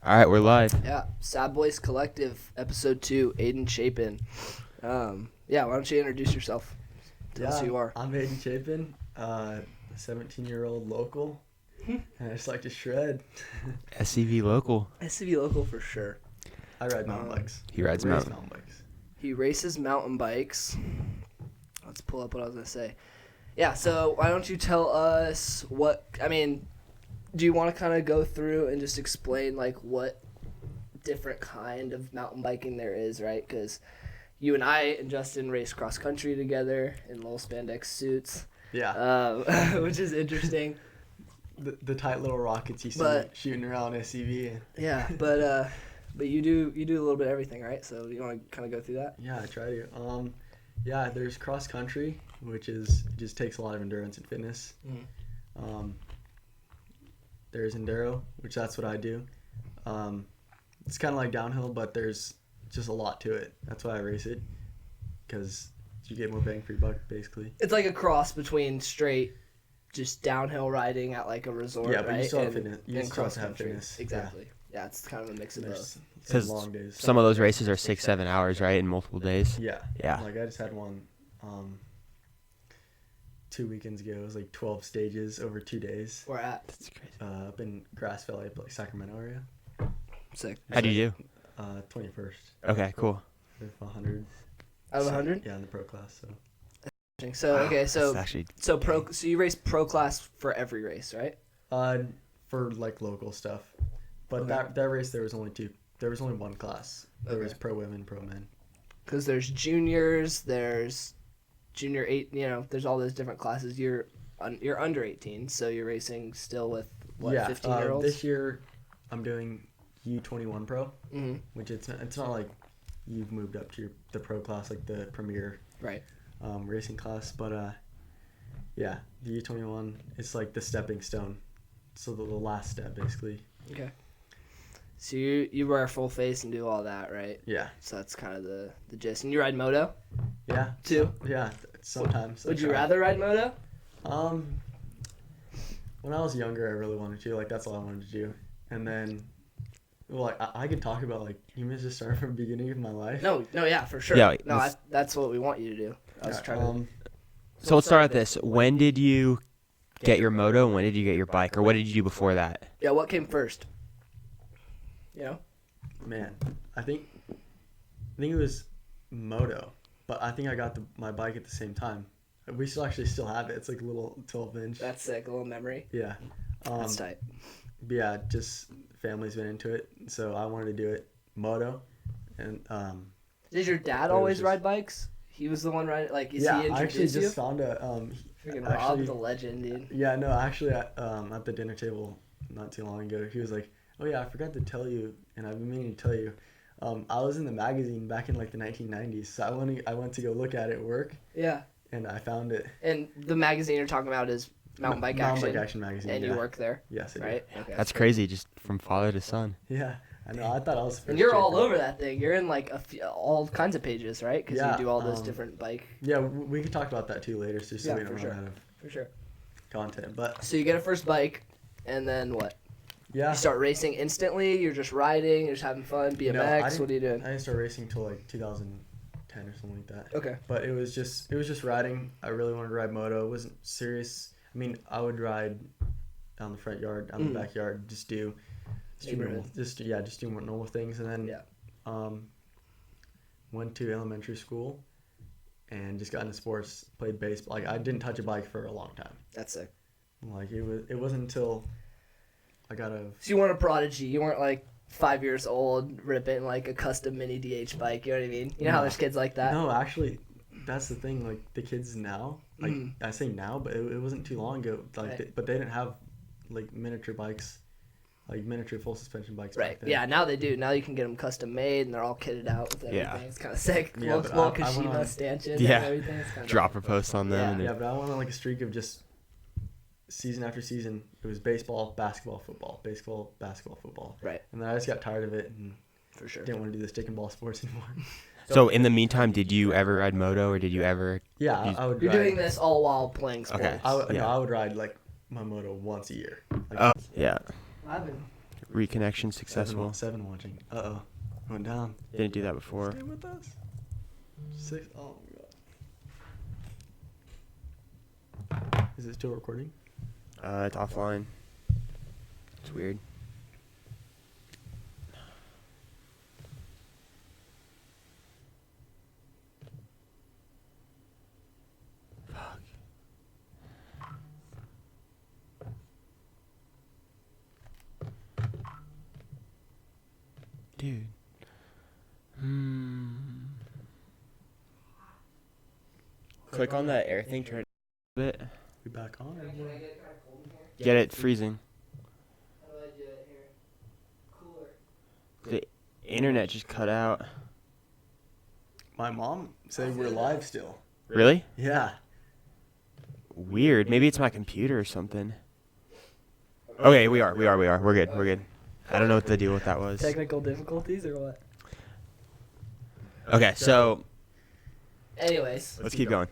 All right, we're live. Yeah, Sad Boys Collective, episode 2, Aiden Chapin. Yeah, why don't you introduce yourself? Tell us who you are. I'm Aiden Chapin, a 17-year-old local, and I just like to shred. SCV local. SCV local for sure. I ride mountain bikes. He rides Race mountain. bikes. He races mountain bikes. Let's pull up what I was going to say. Yeah, so why don't you tell us do you want to kind of go through and just explain, like, what different kind of mountain biking there is, right? Because you and I and Justin race cross country together in little spandex suits. Yeah. Which is interesting. The tight little rockets you see shooting around SCV. Yeah, but you do a little bit of everything, right? So you want to kind of go through that? Yeah, I try to. There's cross country, which just takes a lot of endurance and fitness. Mm-hmm. There's enduro, which that's what I do. It's kind of like downhill, but there's just a lot to it. That's why I race it, because you get more bang for your buck, basically. It's like a cross between straight, just downhill riding at like a resort, yeah, but right? you still have fitness. You still have cross to have country. fitness. Exactly. Yeah, it's kind of a mix of both. Because long days. some of those races are 6-7 hours, right, in multiple days. Yeah. Yeah. Like I just had one 2 weekends ago. It was like 12 stages over 2 days. Where at? That's crazy. Up in Grass Valley, like Sacramento area. Sick. How'd you do? 21st. Okay, cool. With 100. Out of 100? Yeah, in the pro class. So. So okay, so That's actually so you race pro class for every race, right? For like local stuff, but Okay. that race there was only two. There was only one class. There was Okay. pro women, pro men. Because there's juniors, there's junior 8. There's all those different classes. You're under 18, so you're racing still with what 15-year-olds. This year I'm doing U21 pro, Mm-hmm. which it's not like you've moved up to the pro class, like the premier Right. racing class, but the U21 is like the stepping stone, so the last step basically. Okay. So you wear a full face and do all that, right? Yeah. So that's kind of the gist. And you ride moto Yeah. too? Yeah. Sometimes. Would you rather ride moto? When I was younger, I really wanted to. Like that's all I wanted to do, and then. Well, like, I could talk about, like, you mean just start from the beginning of my life? No, yeah, for sure. Yeah, that's what we want you to do. I was trying to... So let's start with this. When did you get your moto and when did you get your bike? Or what did you do before that? Yeah, what came first? Man, I think it was moto, but I think I got my bike at the same time. We still have it. It's like a little 12-inch. That's sick, a little memory. Yeah. That's tight. But yeah, just family's been into it, so I wanted to do it moto, and Did your dad always ride bikes? He was the one riding. Like, he I introduced actually you? just found a Freaking Rob, the legend, dude. Yeah, no, actually, at the dinner table not too long ago, he was like, "Oh yeah, I forgot to tell you, and I've been meaning to tell you. I was in the magazine back in like the 1990s, so I went to go look at it at work. Yeah. And I found it. And the magazine you're talking about is Mountain Bike Action magazine. and you work there? Yes, I do. Right? Okay. That's crazy, just from father to son. Yeah, I know. I thought I was. And you're all over that thing. You're in like all kinds of pages, right? Because you do all those different bike. Yeah, we could talk about that too later, so we don't run out of for sure content. But so you get a first bike, and then what? Yeah. You start racing instantly. You're just riding. You're just having fun. BMX. What are you doing? I didn't start racing until like 2010 or something like that. Okay. But it was just riding. I really wanted to ride moto. It wasn't serious. I mean, I would ride down the front yard, down the backyard, just do more normal things, and then went to elementary school and just got into sports, played baseball. Like I didn't touch a bike for a long time. That's sick. Like it wasn't until I got a. So you weren't a prodigy. You weren't like 5 years old ripping like a custom mini DH bike. You know what I mean? You know how there's kids like that. No, actually, that's the thing. Like the kids now, like I say now, but it wasn't too long ago. Like, but they didn't have like miniature bikes, like miniature full suspension bikes. Right. Back then. Yeah. Now they do. Now you can get them custom made, and they're all kitted out with everything. Yeah. It's kind of sick. Yeah, little but I went Kashima on- stanchions Yeah. and everything. It's kind of Dropper posts on them. Yeah. And Yeah, but I went on like a streak of just season after season. It was baseball, basketball, football, baseball, basketball, football. Right. And then I just got tired of it and for sure. didn't want to do the stick and ball sports anymore. So in the meantime, did you ever ride moto or did you ever? Yeah, I would. You're ride, doing this all while playing sports. Okay. I would ride like my moto once a year. Like, Oh, yeah. I've been Reconnection successful. 7 watching. Uh-oh. Went down. Didn't do that before. Stay with us. 6. Oh, my God. Is it still recording? It's offline. It's weird. Fuck. Dude. Click on that air thing, turn it a bit. We back on? Or Can what? I get kind of cold in here? Get it freezing. How do I do it here? Cooler. The internet just cut out. My mom said we're live still. Really? Yeah. Weird. Maybe it's my computer or something. Okay, we are. We're good. I don't know what the deal with that was. Technical difficulties or what? Okay, so Anyways, let's keep going.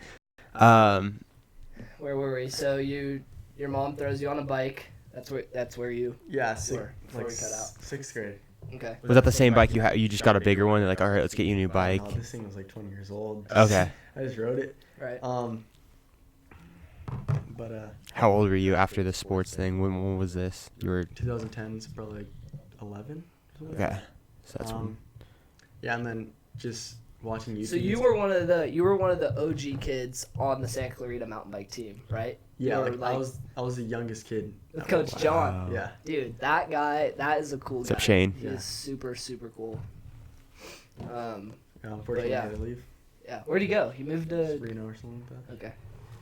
where were we? So your mom throws you on a bike. That's where you. Yeah, Before we cut out. 6th grade. Okay. Was that the same bike you had? You just got a bigger one. They're like, all right, let's get you a new bike. No, this thing was like 20 years old. Okay. I just rode it. Right. But How old were you after the sports thing? When was this? You were 2010 is probably like 11. okay. So that's when. Yeah, and then just watching YouTube. So you were one of the OG kids on the Santa Clarita mountain bike team, right? Yeah, You were, like, I was the youngest kid. with Coach Wow. John. Yeah. Dude, that guy, that is a cool What's guy. up, Shane? He Yeah. is super, super cool. Unfortunately, yeah. I had to leave. Yeah. Where'd he go? He moved to. Reno or something like that. Okay.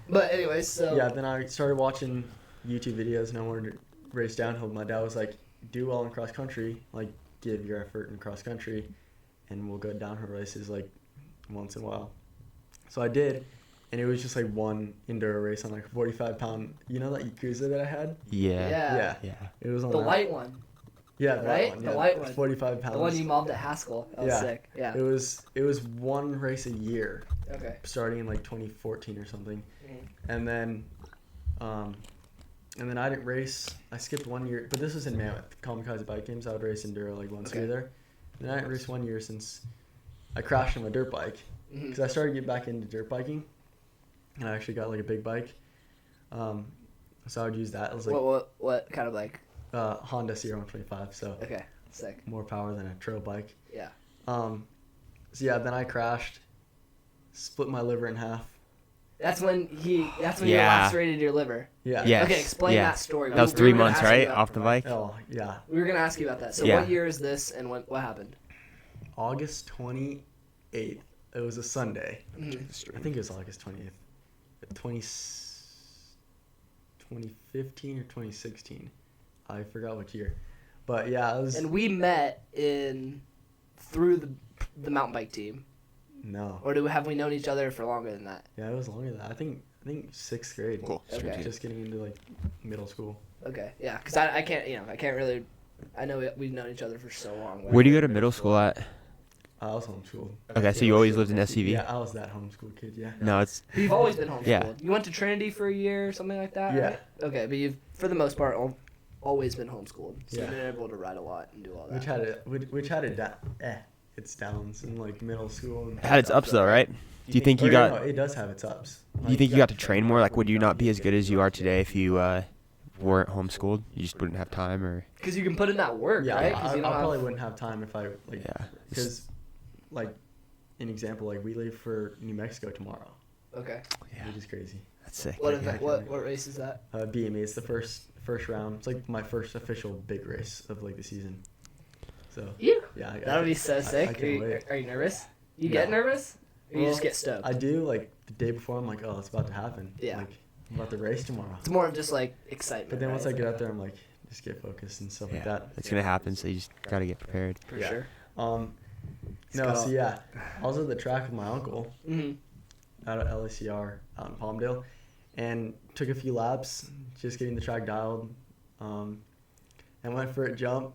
But anyways, so. Yeah, then I started watching YouTube videos and I wanted to race downhill. My dad was like, do well in cross country, like give your effort in cross country, and we'll go downhill races like once in a while. So I did, and it was just like one indoor race on like a 45-pound, you know that Yakuza that I had? Yeah. Yeah. Yeah. It was on The that. white one. Yeah, the right? white one. The Yeah, white it was one. 45 pounds. The one you mobbed at Haskell. That was Yeah. sick. Yeah. It was one race a year, Okay. starting in like 2014 or something. Mhm. And then I didn't race. I skipped 1 year, but this was in Mammoth, Kamikaze Bike Games. I would race enduro like once a year Okay. there. And I didn't race 1 year since I crashed on my dirt bike Mhm. because I started getting back into dirt biking, and I actually got like a big bike. So I would use that. It was like What kind of like? Honda CR125, so Okay. Sick. more power than a trail bike. Yeah. So yeah, then I crashed, split my liver in half. That's when you Yeah. lacerated your liver. Yeah. Yes. Okay, explain yeah. that story. That was We were 3 gonna months, ask you right? about- Off the bike? Oh yeah. We were gonna ask you about that. So Yeah. what year is this, and what happened? August 28th. It was a Sunday. Mhm. I think it was August 20th. 2015 or 2016. I forgot which year. But yeah, it was And we met through the mountain bike team, no. or have we known each other for longer than that? Yeah, it was longer than that. I think 6th grade. Cool. Okay. Just getting into like middle school. Okay, yeah, because I can't really. I know we've known each other for so long. Where do you go to middle school at? I was homeschooled. Okay, so you always lived in SCV? Yeah, I was that homeschool kid. Yeah. No, it's You've always been homeschooled. Yeah. You went to Trinity for a year or something like that. Yeah. Right? Okay, but you've for the most part always been homeschooled, so Yeah. you've been able to ride a lot and do all that. Which had its downs in like middle school. And it had its ups though, right? Do you think you Or, got? no, it does have its ups. Do you think you got to train more? Like, would you not be as good as you are today if you weren't homeschooled? You just wouldn't have time, or Because you can put in that work, Yeah, right? 'Cause I you don't probably have- wouldn't have time if I like. yeah. Because, like, an example, like we leave for New Mexico tomorrow, Okay. Yeah, which is crazy. that's sick. What Yeah, event, I can what make what race is that? BME, it's the first round. It's like my first official big race of like the season. So Yeah. yeah, That'll be so sick. I can't wait. Are you nervous? You No. get nervous? Or you Well, just get stoked? I do like the day before. I'm like, oh, it's about to happen. Yeah. Like, I'm about to race tomorrow. It's more of just like excitement. But then once I right? get out there, I'm like, just get focused and stuff like Yeah, that. it's gonna happen. So you just gotta get prepared. For Yeah. sure. No, got so all- yeah, I was at the track with my uncle Mhm. out at LACR out in Palmdale, and took a few laps, just getting the track dialed. And went for a jump.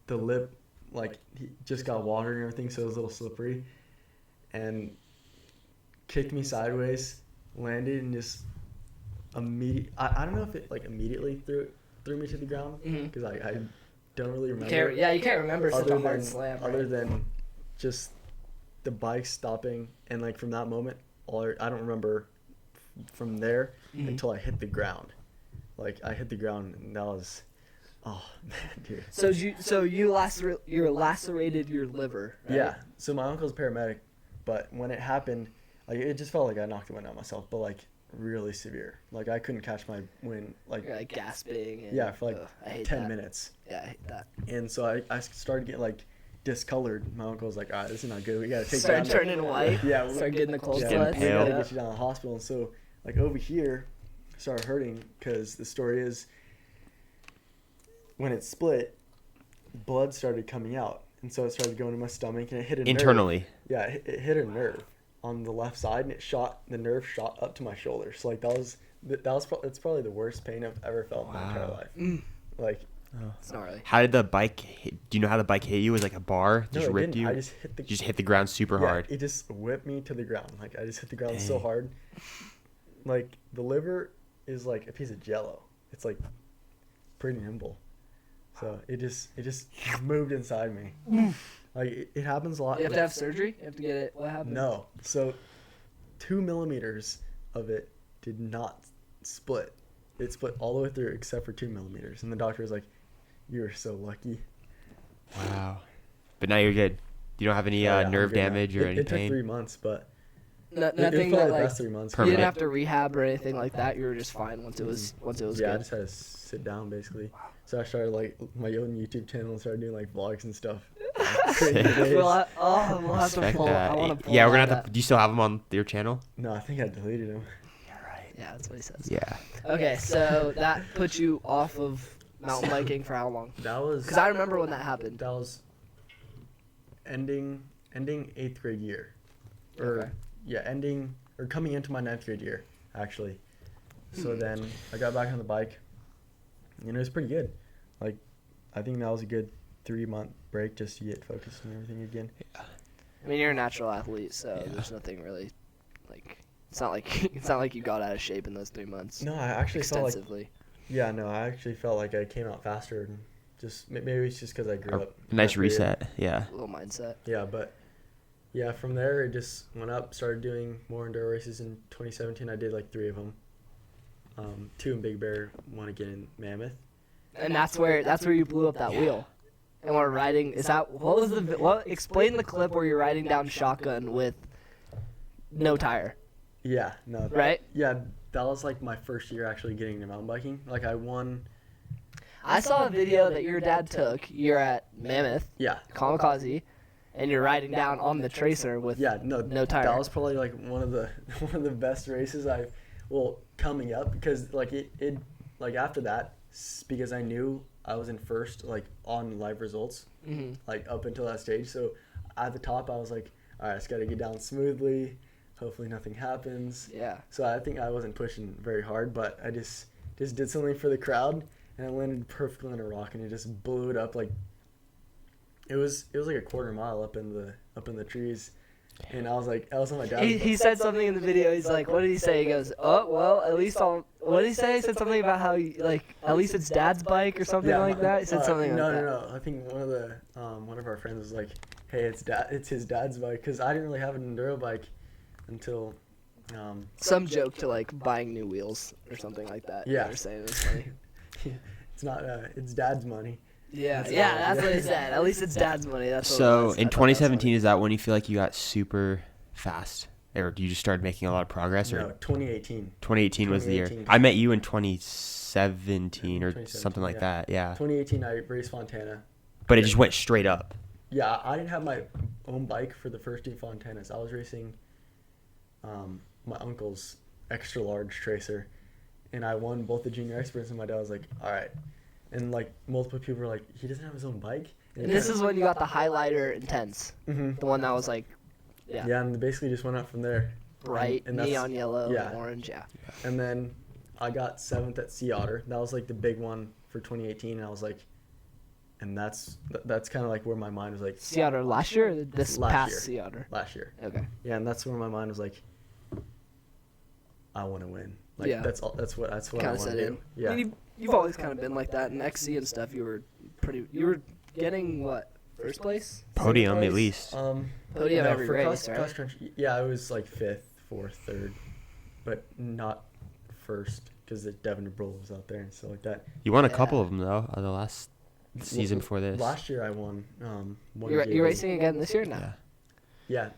The lip, like, he just got water and everything, so it was a little slippery. And kicked me sideways, landed, and just I don't know if it like immediately threw me to the ground Mhm. because I don't really You remember. you can't remember such a hard slam. Other Right? than just the bike stopping, and like from that moment, I don't remember from there Mhm. until I hit the ground. Like I hit the ground, and that was, oh man, dude. So you lacerated your liver. Right? Yeah. So my uncle's a paramedic, but when it happened, like it just felt like I knocked the wind out of myself, but like really severe. Like I couldn't catch my wind. Like You're like gasping. And, yeah, for like I hate 10 that. minutes. Yeah, I hate that. And so I started getting like discolored. My uncle was like, all right, this is not good. We gotta take Start you down. turning white. Yeah, Start getting the cold yeah, getting sweats. we gotta pale. get you down to the hospital. And so like over here, started hurting because the story is when it split, blood started coming out, and so it started going to my stomach, and it hit a nerve. Internally. Yeah, it hit a nerve on the left side, and the nerve shot up to my shoulder. So like it's probably the worst pain I've ever felt in my entire Wow. life. Like It's gnarly. How did the bike hit? Do you know how the bike hit you? Was it like a bar? no, Just it ripped didn't. you? I just hit the You just hit the ground super yeah, hard. It just whipped me to the ground. Like I just hit the ground so Dang. hard. Like the liver is like a piece of jello. It's like pretty nimble. So it just moved inside me. Like it happens a lot. You have to have surgery. You have to get it. What happened? No. So 2 millimeters of it did not split. It split all the way through except for 2 millimeters. And the doctor was like, "You were so lucky." Wow. But now you're good. You don't have any Oh, yeah, I'm nerve good now. damage or any It took pain? 3 months, but it was Nothing probably that the like best 3 months. you Permanent. didn't have to rehab or anything like that. You were just fine once it was Yeah, I good. just had to sit down basically. So I started like my own YouTube channel and started doing like vlogs and stuff. Crazy Sick. days. We'll have to Respect pull. that. I want to pull. Yeah, we're that gonna have to. up. Do you still have them on your channel? No, I think I deleted them. Yeah, that's what he says. Yeah. Okay, so that put you off of mountain biking for how long? That was Because I remember when that happened. that was ending 8th grade year, or Okay. yeah, ending or coming into my 9th grade year actually. So then I got back on the bike, and it was pretty good. Like I think that was a good 3-month break just to get focused and everything again. I mean, you're a natural athlete, so Yeah. there's nothing really like. It's not like you got out of shape in those 3 months. No, I actually felt like Extensively. yeah, no, I actually felt like I came out faster, and just maybe it's just because I grew A up. nice that period. reset. Yeah. A little mindset. Yeah, but yeah, from there it just went up. Started doing more enduro races in 2017. I did like 3 of them. 2 in Big Bear, 1 again in Mammoth. And that's where you blew up that wheel. And we're riding. Is that explain the clip where you're riding down shotgun with no tire, Yeah, no, right? yeah, that was like my first year actually getting into mountain biking. Like I won. I saw a video that your dad took. You're at Mammoth, Yeah, Kamikaze, and you're riding down on the tracer with yeah, no tire. That was probably like one of the best races coming up, because like it like after that, because I knew I was in first like on live results, Mhm. like up until that stage. So at the top I was like, all right, I just got to get down smoothly. Hopefully nothing happens. Yeah. So I think I wasn't pushing very hard, but I just did something for the crowd, and I landed perfectly on a rock, and it just blew it up. Like it was like a quarter mile up in the trees, and I was on my dad's. He said something in the video. He's like, what did he say? He goes, oh, well, at least what did he say? He said something about how, at least it's dad's bike or something like that. He said something like that. No. I think one of our friends was like, hey, it's his dad's bike, because I didn't really have an enduro bike until. Some joke to, buying new wheels or something like that. Yeah. They were saying it was funny. It's not. It's dad's money. Yeah, that's what he said. At least it's dad's money. That's what it So was. I in thought that was 2017, funny. is that when you feel like you got super fast, or you just started making a lot of progress? Or No, 2018. 2018 was the year. 2018. I met you in 2017 or 2017, something like yeah. that. Yeah. 2018, I raced Fontana. But it just went straight up. Yeah, I didn't have my own bike for the first 2 Fontanas. I was racing my uncle's extra large tracer, and I won both the junior experts, and my dad was like, all right. And multiple people were like, he doesn't have his own bike? And this is when you got the highlighter intense. hmm The one that was Yeah, and they basically just went up from there. bright, And that's- neon yellow, yeah. and orange, yeah. And then I got 7th at Sea Otter. That was the big one for 2018, and I was like, and that's kind of where my mind was like Sea Otter last year or this Last past year. Sea Otter? last year. Okay. Yeah, and that's where my mind was like, I want to win. Yeah. That's what I Kind want of to set do. in. Yeah. I mean, you've always kind of been like that. In XC and stuff, you were You were getting what? First place? Podium Second at place? least. Podium no, every for race, right? cross country, yeah, I was like 5th, 4th, 3rd, but not first because Devin DeBrule was out there and stuff like that. You won a Yeah. couple of them though. The last season before this. Last year I won. You're JV. racing again this year? No. Yeah. Yeah,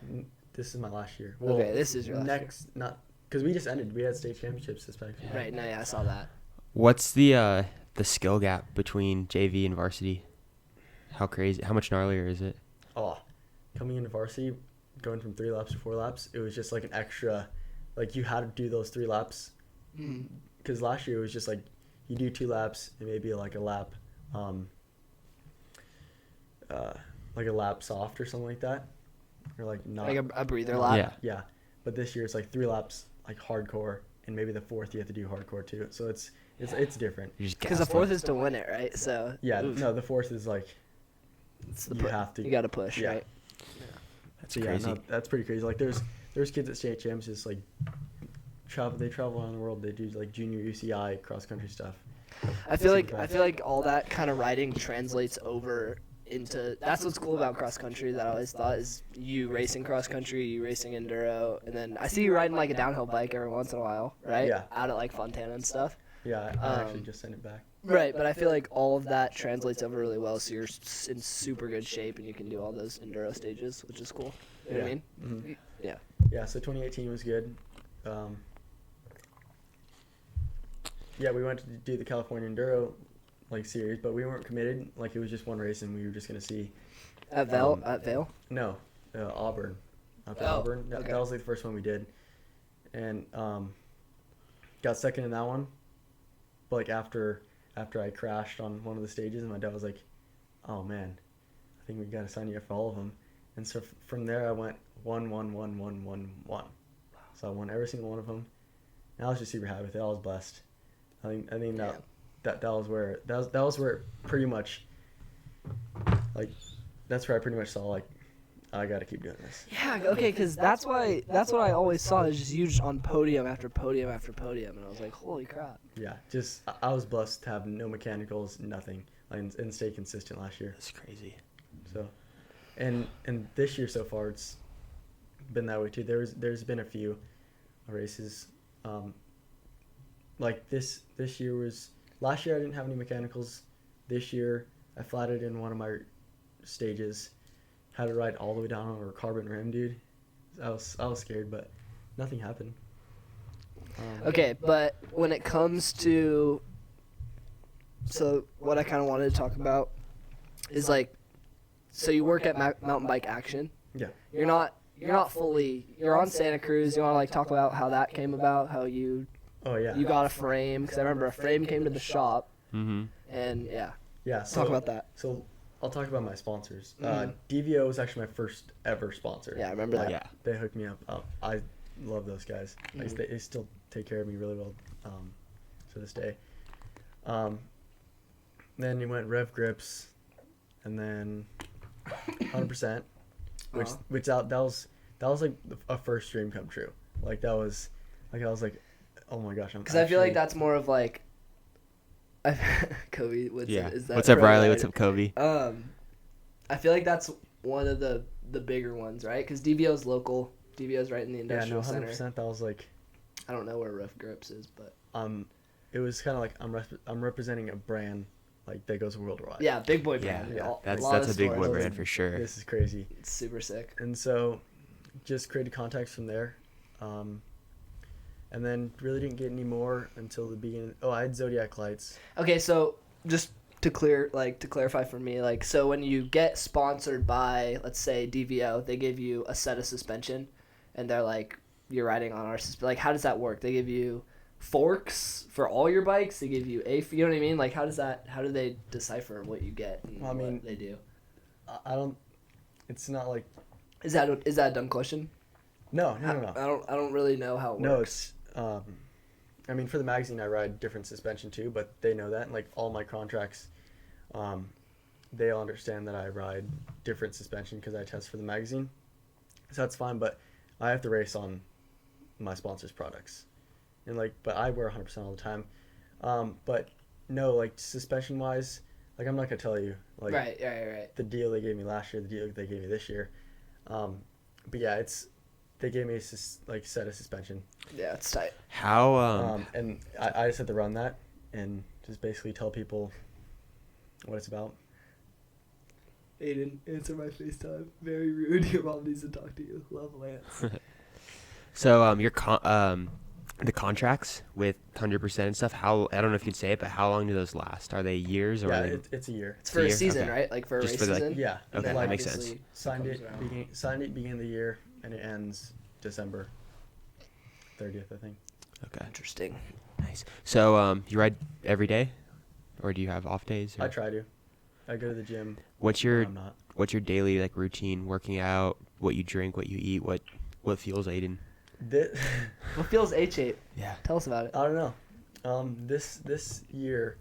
this is my last year. Okay, this is your last next, not because we just ended. We had state championships this past year. Right. No. Yeah, I saw that. What's the skill gap between JV and varsity? How crazy? How much gnarlier is it? Oh, coming into varsity, going from 3 laps to 4 laps, it was just like an extra, like you had to do those 3 laps. Because last year it was just like you do 2 laps and maybe like a lap, soft or something like that, or like not Like a breather lap. Yeah. Yeah, but this year it's like 3 laps like hardcore, and maybe the 4th you have to do hardcore too. So it's different. You just Because the gas 4th them. is to win it, right? So Yeah, oof, no, the 4th is like it's the you have to. You got to push, Yeah. right? That's So, crazy. no, that's pretty crazy. Like there's kids at state champs just like travel around the world. They do like junior UCI cross country stuff. I feel like all that kind of riding translates over into. That's what's cool about cross country that I always thought is you racing cross country, you racing enduro, and then I see you riding like a downhill bike every once in a while, right? Yeah. Out at like Fontana and stuff. Yeah, I actually just sent it back. Right, but I feel like all of that translates over really well, so you're in super good shape and you can do all those enduro stages, which is cool. You know what I mean? Mhm. Yeah. Yeah, so 2018 was good. Yeah, we went to do the California Enduro like series, but we weren't committed. Like it was just one race, and we were just gonna see. At Vail? No, Auburn. Up at Oh, Auburn. That, okay. that was like the first one we did, and got second in that one. But like after I crashed on one of the stages, and my dad was like, "Oh man, I think we gotta sign you up for all of them." And so from there, I went 1, 1, 1, 1, 1, 1. So I won every single one of them, and I was just super happy with it. I was blessed. I think that was where it pretty much like that's where I pretty much saw like I got to keep doing this. Yeah, okay, because that's what I always saw is just you just on podium after podium after podium, and I was like, holy crap. Yeah, just I was blessed to have no mechanicals, nothing, and stay consistent last year. That's crazy. So, and this year so far it's been that way too. There's been a few races, like this year was last year I didn't have any mechanicals. This year I flatted in one of my stages, had to ride all the way down on a carbon rim, dude. I was scared, but nothing happened. Okay, but when it comes to, so what I kind of wanted to talk about is like, so you work at Mountain Bike Action. Yeah. You're not fully. You're on Santa Cruz. You want to like talk about how that came about, how you Oh yeah. got a frame, because I remember a frame came to the shop, Mm-hmm. and yeah, Yeah. So, talk about that. So I'll talk about my sponsors. Mhm. DVO was actually my first ever sponsor. Yeah, I remember that. Yeah. They hooked me up. I love those guys. Like, they still take care of me really well to this day. Then you went Rev Grips, and then 100%, which that was like a first dream come true. Like that was like I was like, oh my gosh, I'm. Because I feel like that's more of like, Kobe. Yeah. Is that What's up, right? Riley? What's up, Kobe? I feel like that's one of the bigger ones, right? Because DVO's local. DVO's right in the Yeah, industrial no, 100%. center. That was like, I don't know where Rough Grips is, but it was kind of like I'm representing a brand like that goes worldwide. yeah, big boy Yeah, brand. yeah. that's lot a of big stores. boy brand for sure. This is crazy. It's super sick. And so just created contacts from there. And then really didn't get any more until the beginning. Oh, I had Zodiac lights. Okay, so just to clarify for me, like, so when you get sponsored by, let's say, DVO, they give you a set of suspension, and they're like, you're riding on our suspension. Like, how does that work? They give you forks for all your bikes. They give you you know what I mean? Like, how do they decipher what you get and Well, I mean, what they do? I don't. It's not like. Is that a dumb question? No. I don't really know how it works. No, it's. I mean, for the magazine, I ride different suspension too, but they know that. And like all my contracts, they all understand that I ride different suspension because I test for the magazine. So that's fine, but I have to race on my sponsor's products, and like, but I wear 100% all the time. But no, like suspension wise, like I'm not gonna tell you like Right. the deal they gave me last year, the deal they gave me this year. But yeah, they gave me set a suspension. Yeah, it's tight. How And I just had to run that and just basically tell people what it's about. Aiden, answer my FaceTime. Very rude. Your mom needs to talk to you. Love, Lance. So the contracts with 100% and stuff. How I don't know if you can say it, but how long do those last? Are they years or Yeah, are they? it's a year. It's for a year? season, Okay. right? Like for a Just race for the, season. Yeah. Okay, then that makes obviously sense. Signed comes it around. signed it beginning of the year and it ends December 30th, I think. Okay, Interesting. nice. So you ride every day, or do you have off days? Or? I try to. I go to the gym. What's when your I'm not. What's your daily like routine? Working out, what you drink, what you eat, what fuels Aiden? What feels H8? Yeah. Tell us about it. I don't know. This year,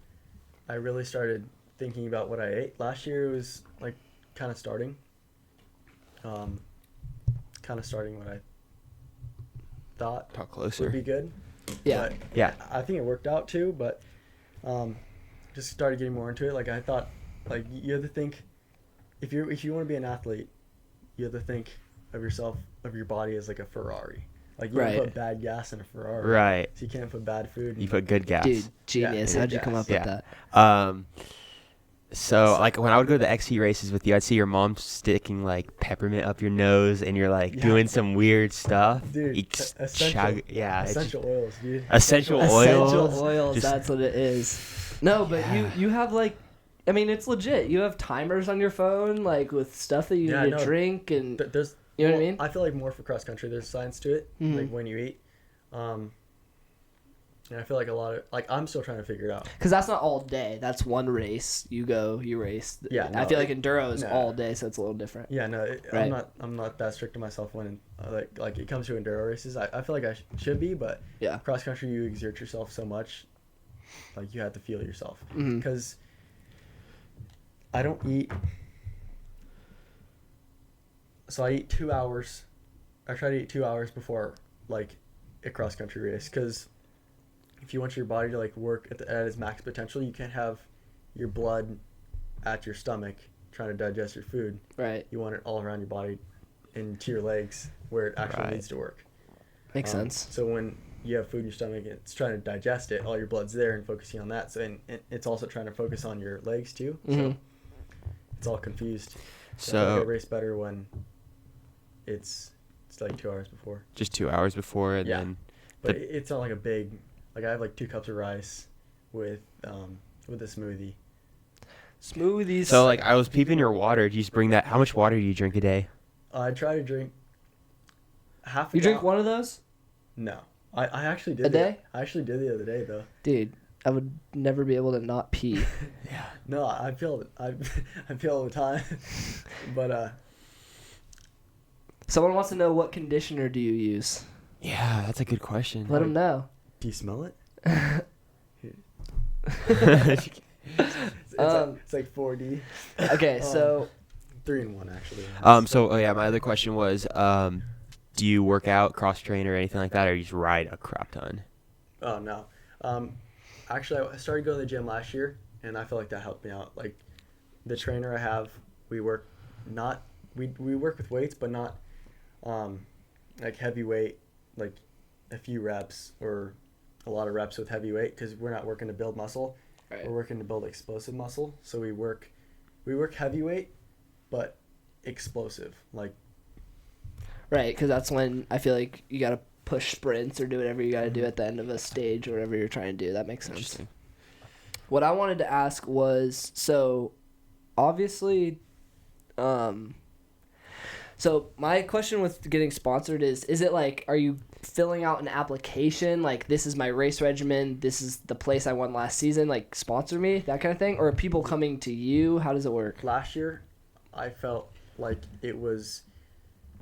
I really started thinking about what I ate. Last year it was like kind of starting. What I thought Talk would closer. be good. Yeah. But Yeah. I think it worked out too. But just started getting more into it. Like I thought, like you have to think, if you want to be an athlete, you have to think of your body as like a Ferrari. Like you Right. don't put bad gas in a Ferrari. Right. So you can't put bad food. You put good gas. Dude, genius. Yeah, How'd you good come up gas. with Yeah. So like when I would go to the XC races with you, I'd see your mom sticking like peppermint up your nose, and you're like Yeah. doing some weird stuff. Dude, You just essential. yeah. Essential oils, dude. Essential that? oils. Essential oils. Just- That's what it is. No, but Yeah. you have like, I mean, it's legit. You have timers on your phone, like with stuff that you Yeah, need no. to drink, and There's, you know what I mean? I feel like more for cross country. There's science to it, Mhm. like when you eat. And I feel like a lot of I'm still trying to figure it out. Because that's not all day. That's one race. You go, you race. Yeah, I no, feel like enduro is no. all day, so it's a little different. Yeah, no, Right. I'm not that strict to myself when like it comes to enduro races. I feel like I should be, but Yeah. cross country you exert yourself so much, like you have to feel yourself Mhm. because I don't eat. So I eat 2 hours. I try to eat 2 hours before like a cross country race because if you want your body to like work at its max potential, you can't have your blood at your stomach trying to digest your food. Right. You want it all around your body and to your legs where it actually Right. needs to work. Makes sense. So when you have food in your stomach, it's trying to digest it. All your blood's there and focusing on that. So and it's also trying to focus on your legs too. Mhm. So it's all confused. So I feel like I So race better when it's like 2 hours before. just 2 hours before, and Yeah. then But it's not like a big. Like I have like 2 cups of rice with a smoothie. Smoothies. so like I was peeping your water. Do you just bring that? How much water do you drink a day? I try to drink half. You drink one of those? No, I actually did A day? I actually did the other day though. Dude, I would never be able to not pee. Yeah. No, I feel it. I feel all the time. But Someone wants to know, what conditioner do you use? Yeah, that's a good question. Let them know. do you smell it? It's like 4D. Okay, so 3-in-1 actually. So yeah, my other question was, do you work out, cross train, or anything like that, or you just ride a crap ton? Oh no. Actually, I started going to the gym last year, and I feel like that helped me out. Like, the trainer I have, we work with weights, but not like heavy weight, like a few reps or a lot of reps with heavy weight, because we're not working to build muscle. Right. We're working to build explosive muscle. So we work heavy weight, but explosive. Like, right, because that's when I feel like you gotta push sprints or do whatever you gotta do at the end of a stage or whatever you're trying to do. That makes sense. Interesting. What I wanted to ask was, so obviously, so my question with getting sponsored is it like, are you filling out an application, like, this is my race regimen, this is the place I won last season, like, sponsor me, that kind of thing? Or are people coming to you? How does it work? last year, I felt like it was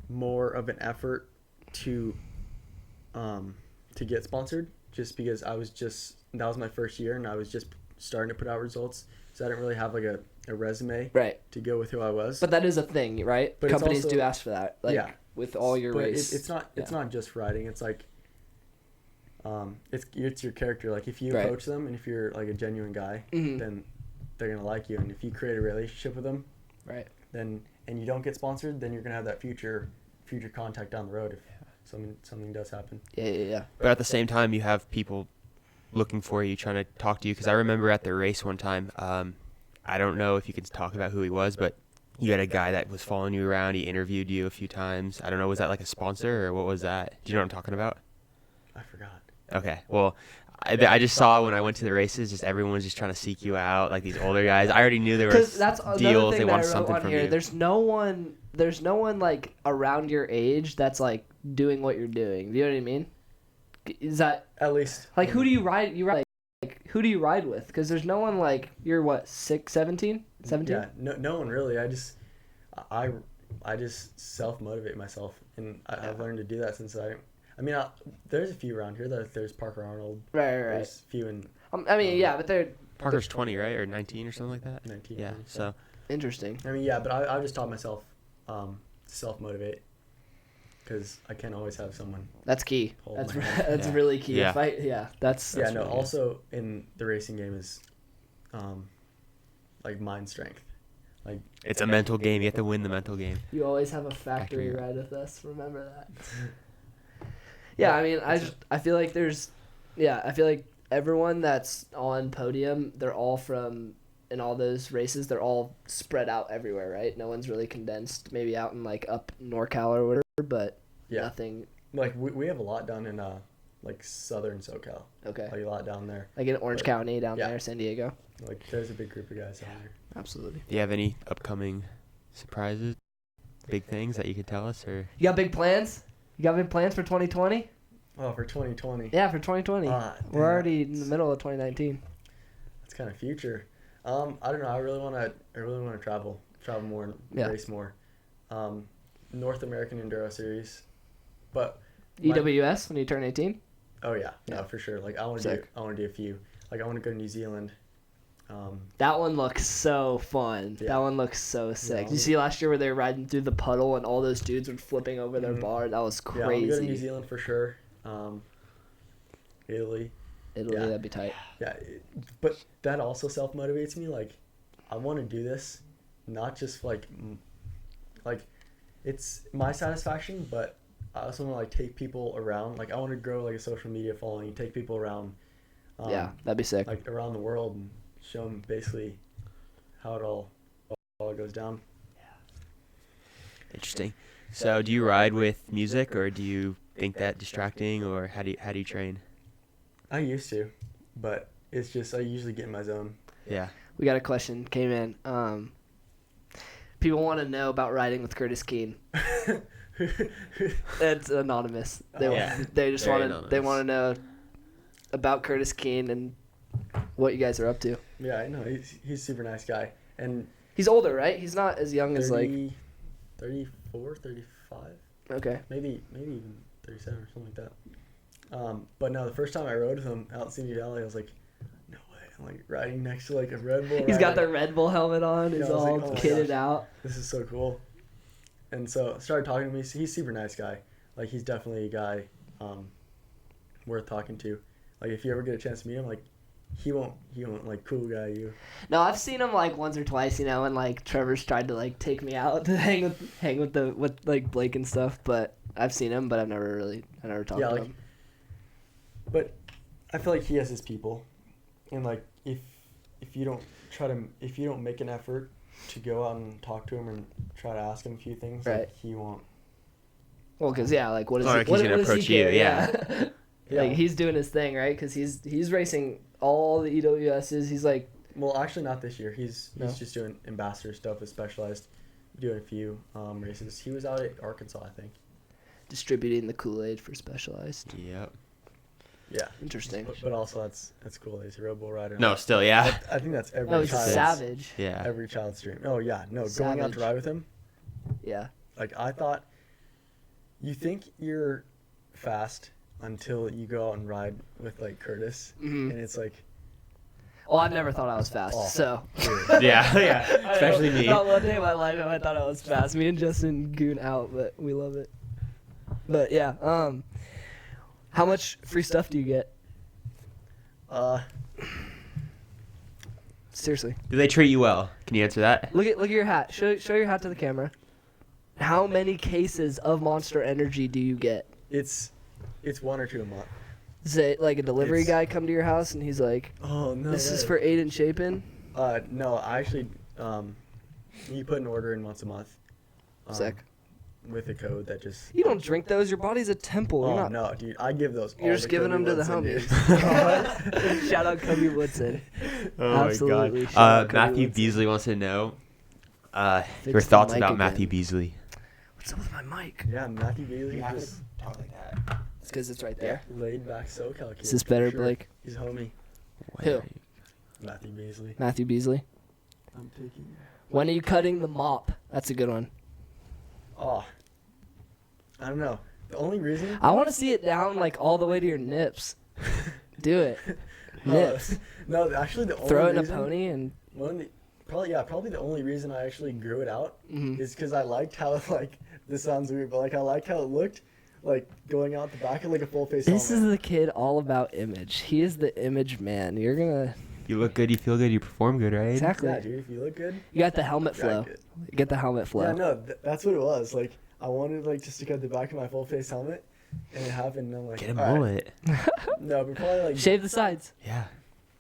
more of an effort to get sponsored, just because that was my first year and I was just starting to put out results, so I didn't really have like a resume Right. to go with who I was. But that is a thing, right? But it's Companies also- do ask for that, like, Yeah. with all your But race. it's not just riding. It's like it's your character. Like, if you Right. coach them and if you're like a genuine guy, Mhm. then they're gonna like you, and if you create a relationship with them, Right. then and you don't get sponsored, then you're gonna have that future contact down the road if something does happen. Yeah. But at the same time, you have people looking for you, trying to talk to you. Because I remember at the race one time, I don't know if you could talk about who he was, but you had a guy that was following you around. He interviewed you a few times. I don't know, was that like a sponsor or what was that? Do you know what I'm talking about? I forgot. Okay, well, I just saw when I went to the races, just everyone was just trying to seek you out, like these older guys. I already knew there were Because that's another deals. thing They that wanted I wrote something on from here. you. There's no one like around your age that's like doing what you're doing. Do you know what I mean? Is that At least like who do you ride? Like who do you ride with? Because there's no one like you're what 17? Yeah, no one really. I just self-motivate myself, and I've learned to do that since there's a few around here. There's Parker Arnold. Right. There's a few in I mean, yeah, but they're Parker's 20, right, or 19 or something like that. 19. Yeah, so interesting. I mean, yeah, but I've just taught myself to self-motivate because I can't always have someone. That's key. Hold That's my hand. that's Yeah. really key. Yeah. That's Yeah, no. really good. Also, in the racing game is, like mind strength. Like it's a mental game. You have to win the mental game. You always have a factory Factory. ride with us. Remember that. Yeah, I mean, I feel like I feel like everyone that's on podium, they're all from in all those races. They're all spread out everywhere, right? No one's really condensed. Maybe out in like up NorCal or whatever, but yeah, nothing. like we have a lot down in like southern SoCal. Okay. Like a lot down there. Like in Orange County down Yeah. there, San Diego. Like there's a big group of guys down there. Absolutely. Do you have any upcoming surprises, big things that you could tell us, or? You got big plans? You got big plans for 2020? Oh, for 2020. Yeah, for 2020. We're already in the middle of 2019. That's kind of future. I don't know. I really want to travel more, and Yeah. race more. North American Enduro Series, but EWS when you turn 18? oh yeah, Yeah. no, for sure. Like I want to do a few. Like I want to go to New Zealand. That one looks so fun. Yeah. That one looks so sick. Yeah. Did you see last year where they were riding through the puddle and all those dudes were flipping over their Mhm. bar? That was Yeah, I want to go to New crazy. Zealand for sure. Italy. Italy, Yeah. that'd be tight. Yeah, but that also self-motivates me. Like, I want to do this, not just like it's my satisfaction, but I also want to like take people around. Like, I want to grow like a social media following, take people around. Yeah, that'd be sick. Like around the world and show them basically how it all goes down. Interesting. So, do you ride with music, or do you think that distracting, or how do you train? I used to, but it's just I usually get in my zone. Yeah. We got a question came in. People want to know about riding with Curtis Keene. It's anonymous. They just Very want to they anonymous. want to know about Curtis Keene and what you guys are up to. Yeah, I know he's a super nice guy, and He's older, right? He's not as young as like 34, 35. okay. Maybe even 37 or something like that. But no, the first time I rode with him out in Simi Valley, I was like, no way. I'm like riding next to like a Red Bull. He's got rider. the Red Bull helmet on. He's Yeah, I was all like, oh my kitted gosh. out. This is so cool. And so I started talking to him. He's a super nice guy. Like he's definitely a guy worth talking to. Like if you ever get a chance to meet him, like he won't like cool guy you. No, I've seen him like once or twice, and like Trevor's tried to like take me out to hang with like Blake and stuff. But I've seen him, but I never talked Yeah, to like- him. But I feel like he has his people, and like if you don't make an effort to go out and talk to him and try to ask him a few things, Right. like he won't. Well, because like what is Or he? like he's What gonna does he approach you, care? yeah. Like he's doing his thing, right? Because he's racing all the EWSs. He's like Well, actually, not this year. He's No? just doing ambassador stuff with Specialized, doing a few races. He was out at Arkansas, I think. distributing the Kool-Aid for Specialized. Yep. Yeah. Interesting. But also that's cool. He's a Red Bull rider. No, still, yeah. I think that's every Oh, he's child's savage. Yeah. every child's dream. Oh yeah, no, going out Savage. to ride with him. Yeah. Like I thought, you think you're fast until you go out and ride with like Curtis, Mhm. and it's like, Well, I've never thought I was fast, Oh. so. dude, Yeah. Especially me. Not one day in my life have I thought I was fast. Me and Justin goon out, but we love it. But yeah, how much free stuff do you get? Seriously. Do they treat you well? Can you answer that? Look at your hat. Show your hat to the camera. How many cases of Monster Energy do you get? It's 1 or 2 a month. Is it like a delivery It's- guy come to your house and he's like, Oh no. "This is for Aiden Chapin"? No, I actually you put an order in once a month. Sick. With a code that just. You don't drink those. Your body's a temple. Oh You're not. no, dude! I give those. You're all just giving them to the Kobe homies. Woodson, Shout out Kobe Woodson. Oh Absolutely. my Shout God. out Kobe Matthew Woodson. Beasley wants to know Fix your the thoughts mic about again. Matthew Beasley. What's up with my mic? dude. Yeah, Matthew Bailey, just talk like that. It's because it's right there. laid back SoCal kid. Is this for better, sure. Blake? He's a homie. Who? Matthew Beasley. Matthew Beasley. I'm taking. When are you cutting the mop? That's a good one. Oh, I don't know. The only reason. I want to see it down like all the way to your nips. Do it. Nips. No, actually, the only Throw it in a reason, pony and. probably the only reason I actually grew it out Mhm. is because I liked how this sounds weird, but I liked how it looked, going out the back of like a full face This is helmet. the kid all about image. He is the image man. You're gonna You look good, you feel good, you perform good, right? exactly. Yeah, dude, if you look good, You got the helmet flow. jacket. You get the helmet flow. Yeah, no, that's what it was. I wanted just to cut the back of my full face helmet, and it happened. And I'm like, Get a all right. mullet. No, but probably Shave the sides. Yeah.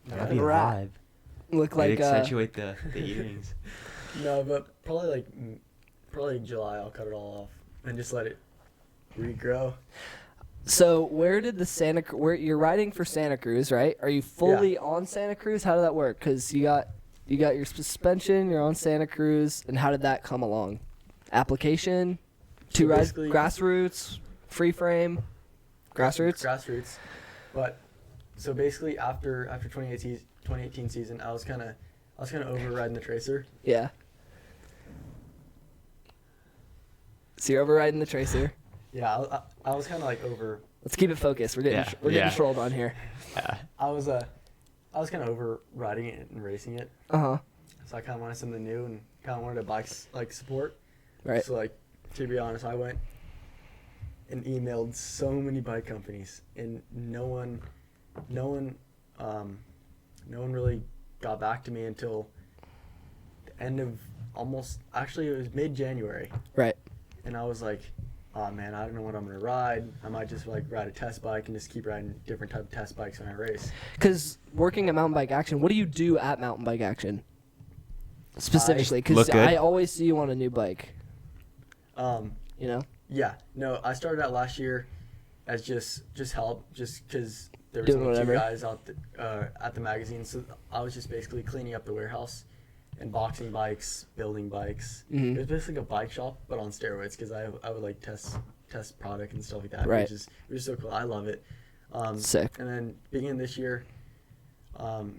Gotta Yeah. be Right. alive. Look Like like accentuate the earrings. no, but probably July I'll cut it all off and just let it regrow. So where did the where you're riding for Santa Cruz, right? Are you fully on Santa Cruz? How did that work? Because you got your suspension, you're on Santa Cruz, and how did that come along? Application, So ride, basically- grassroots, free frame, grassroots. Grassroots. But so basically after 2018 season, I was kind of over riding the Tracer. Yeah. So you're overriding the Tracer. Yeah, I was kind of over. Let's keep it focused. We're getting Yeah. trolled on here. Yeah. I was kind of over riding it and racing it. Uh-huh. So I kind of wanted something new and kind of wanted a bike support. Right. So to be honest, I went and emailed so many bike companies, and no one really got back to me until the end of it was mid-January, Right. and I was like, oh man, I don't know what I'm gonna ride. I might just ride a test bike and just keep riding different type of test bikes when I race. Because working at Mountain Bike Action, what do you do at Mountain Bike Action? Specifically, because Look good. I always see you on a new bike. Um, You know? Yeah, no, I started out last year as just help, just because there was Doing only whatever. 2 guys out at the magazine, so I was just basically cleaning up the warehouse and boxing bikes, building bikes. Mhm. It was basically a bike shop, but on steroids, because I would test product and stuff like that. Right. Which is so cool. I love it. Sick. And then beginning this year,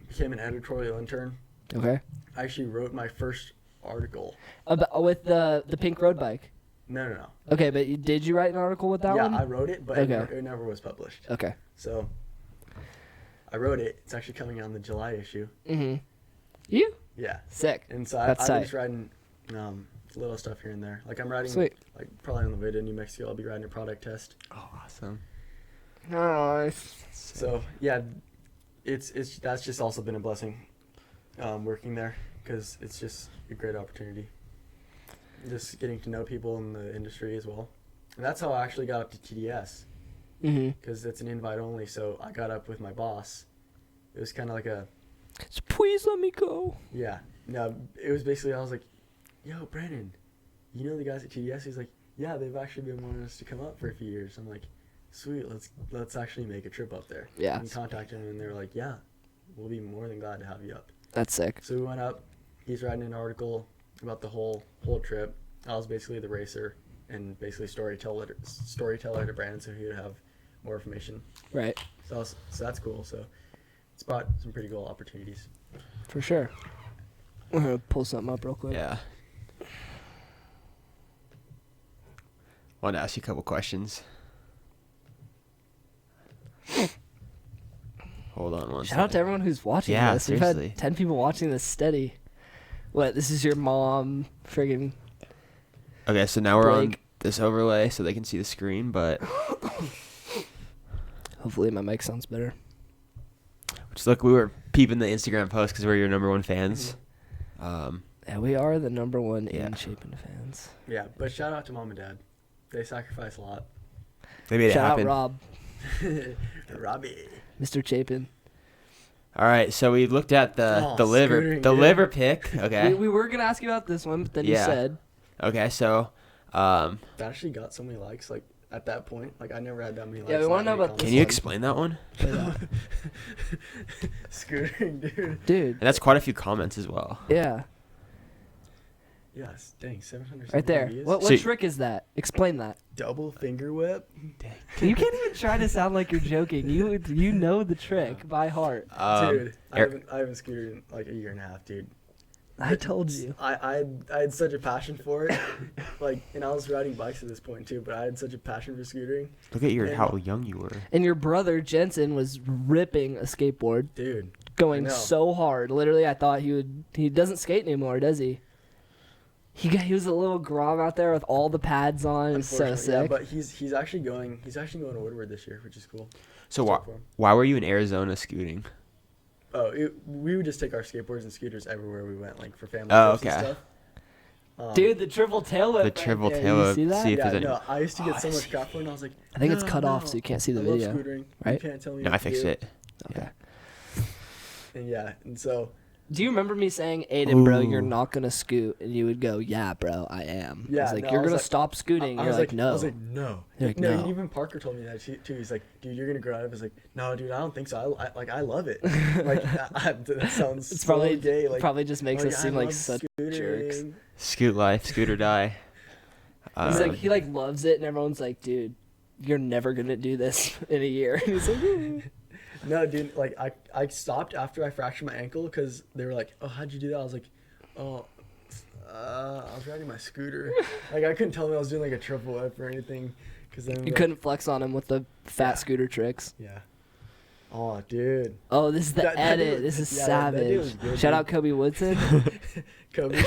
became an editorial intern. Okay. I actually wrote my first article. With the pink road bike. No. Okay, but did you write an article with that Yeah, one? I wrote it, but Okay. it never was published. Okay. So I wrote it. It's actually coming out in the July issue. Mm-hmm. You? Yeah. Sick. And so That's I've tight. been just riding little stuff here and there. I'm riding, Sweet. probably on the way to New Mexico, I'll be riding a product test. Oh, awesome. Nice. So, yeah, that's just also been a blessing working there, because it's just a great opportunity. Just getting to know people in the industry as well. And that's how I actually got up to TDS, Mm-hmm. because it's an invite only. So I got up with my boss. It was kind of like So please let me go. yeah. No, it was basically, I was like, yo, Brandon, you know the guys at TDS? He's like, yeah, they've actually been wanting us to come up for a few years. I'm like, sweet, let's actually make a trip up there. Yeah. And contacted them, and they were like, yeah, we'll be more than glad to have you up. That's sick. So we went up. He's writing an article about the whole trip. I was basically the racer and basically storyteller to Brandon, so he would have more information. Right. So that's cool. So it's brought some pretty cool opportunities. For sure. I'm going to pull something up real quick. Yeah. Want to ask you a couple questions. Hold on one Shout out to second. everyone who's watching Yeah, this. We've seriously. had 10 people watching this steady. What, this is your mom friggin' Okay, so now we're on Blake. this overlay so they can see the screen, but Hopefully my mic sounds better. just look, peeping the Instagram post because we're your number one fans. Yeah, we are the number one Yeah. Aiden Chapin fans. Yeah, but shout out to mom and dad. They sacrifice a lot. They made it Shout happen. out Rob, Robbie. Mr. Chapin. All right, so we looked at the Oh, liver scootering, the dude. liver pick. Okay. We were gonna ask you about this one, but then you Yeah. said Okay, so That actually got so many likes. Like at that point, like I never had that many likes. Yeah, we wanna know about can this you one. explain that one? Scootering, dude. dude. And that's quite a few comments as well. Yeah, Yes, dang, 700. right there. Views. What So- trick is that? Explain that. Double finger whip. You can't even try to sound like you're joking. You know the trick by heart. Dude, I Er- haven't scooted in like a year and a half, dude. I told you. I had such a passion for it, like, and I was riding bikes at this point too. But I had such a passion for scootering, Look at Yeah. how young you were. And your brother Jensen was ripping a skateboard, dude. going I know. so hard. Literally, I thought he would. He doesn't skate anymore, does he? He was a little grom out there with all the pads on. It was so Unfortunately, yeah, sick. but he's actually going to Woodward this year, which is cool. So Stoked for him. why were you in Arizona scooting? Oh, we would just take our skateboards and scooters everywhere we went, like for family Oh, trips and okay. stuff. Dude, the triple tail whip. The right triple there. tail You whip. see that? See if Yeah, there's any. no, I used to Oh, get so I much see. crap for it, and I was like, I think it's "No, cut off, no, so you can't see the I love video. scootering. right? You can't tell me No, what I to fixed do." it. Okay. And yeah, and so Do you remember me saying, Aiden, bro, you're Ooh. not gonna scoot? And you would go, yeah, bro, I am. I Yeah, was like, no, you're I was gonna like- stop scooting. I You're was like, no. I was like, no. You're like, no. no. Even Parker told me that too. He's like, dude, you're gonna grow out of it. I was like, no, dude, I don't think so. I love it. Like that sounds It's so probably gay. Like probably just makes us I seem like love such jerks. scootering. Scoot life, scoot or die. He's like, he like loves it, and everyone's like, dude, you're never gonna do this in a year. And he's like, "Eh." No, dude, like I stopped after I fractured my ankle because they were like, oh, how'd you do that? I was like, oh, I was riding my scooter. Like I couldn't tell them I was doing like a triple whip or anything, because then you couldn't flex on him with the fat Yeah. scooter tricks. Yeah. Oh, dude. Oh, this is the That dude edit. was- This is yeah, that dude was savage. good, Shout dude. out Kobe Woodson. Kobe.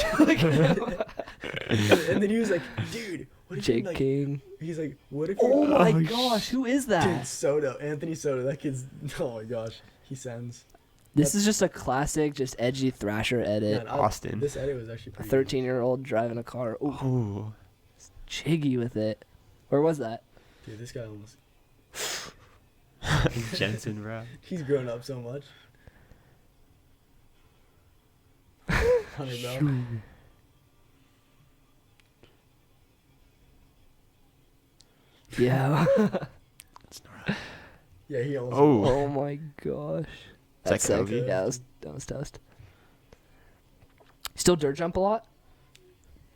And then he was like, dude, what if you Jake like? King. He's like, what if you? Oh my Oh, gosh, who is Dude, that? Soto, Anthony Soto. That kid's. Oh my gosh, he sends. This is just a classic, just edgy Thrasher edit. Man, Austin. This edit was actually A pretty. 13-year-old driving a car. Ooh, Ooh. jiggy with it. Where was that? Dude, this guy almost. Jensen, bro. He's grown up so much. 100 mil. Yeah. Yeah, he almost. Oh. Oh my gosh. Is that That's sick. Kobe? Yeah, that was toast. Still dirt jump a lot?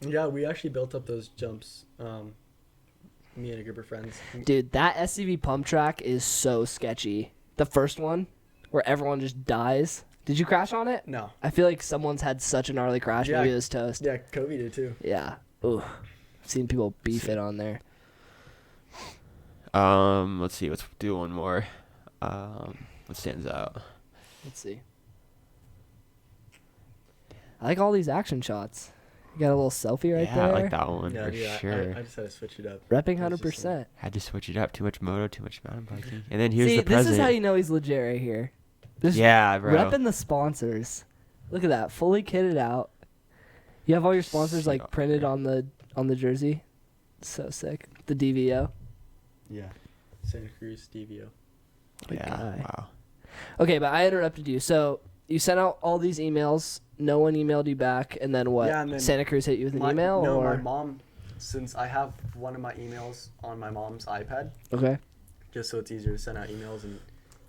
Yeah, we actually built up those jumps. Me and a group of friends. Dude, that SCV pump track is so sketchy. The first one, where everyone just dies. Did you crash on it? No. I feel like someone's had such a gnarly crash. Yeah. Maybe it was toast. Yeah, Kobe did too. Yeah. Ooh. I've seen people beef it on there. Let's see. Let's do one more. What stands out? Let's see. I like all these action shots. You got a little selfie right yeah, there. I like that one Yeah, for dude, sure. I just had to switch it up. Repping That was just 100%. Had to switch it up. Too much moto, too much mountain biking. And then here's See, the this president. is how you know he's legit right here. Just Yeah, bro. repping the sponsors. Look at that, fully kitted out. You have all your sponsors like Sick. printed on the jersey. So sick. The DVO. Yeah. Santa Cruz DVO. Good Yeah. guy. Wow. Okay, but I interrupted you. So you sent out all these emails. No one emailed you back, and then what? Yeah, and then Santa Cruz hit you with an email, No, or my mom. Since I have one of my emails on my mom's iPad, okay? just so it's easier to send out emails and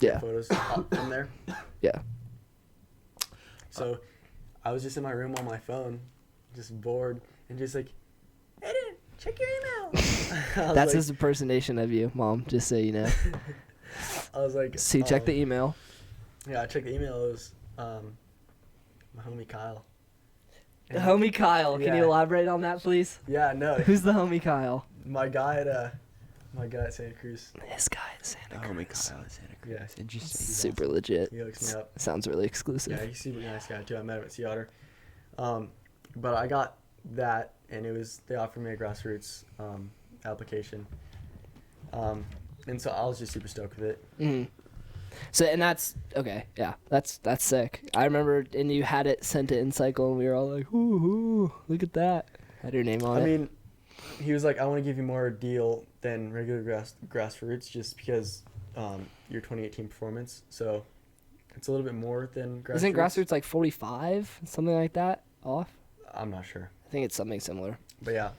Yeah, photos up from there. yeah. So I was just in my room on my phone, just bored, and just like, Aiden, check your email. I was That's like, his impersonation of you, Mom. Just so you know. I was like, So you check the oh. email. Yeah, I checked the email. It was my homie Kyle. And- Homie Kyle, can you Yeah. elaborate on that, please? Yeah, no, Who's the homie Kyle? my guy at Santa Cruz. This guy in Santa Oh my Cruz. God, Santa Cruz. Yeah. Interesting. Super legit. He hooks me up. Sounds really exclusive. Yeah, he's super nice guy too. I met him at Sea Otter. But I got that, and they offered me a grassroots application. And so I was just super stoked with it. Mhm. So and that's okay. Yeah, that's sick. I remember, and you had it sent to InCycle, and we were all like, "Ooh, look at that!" Had your name on it. I mean, he was like, I want to give you more deal than regular grassroots, just because your 2018 performance. So it's a little bit more than grassroots. Isn't grassroots like 45, something like that off? I'm not sure, I think it's something similar. but yeah.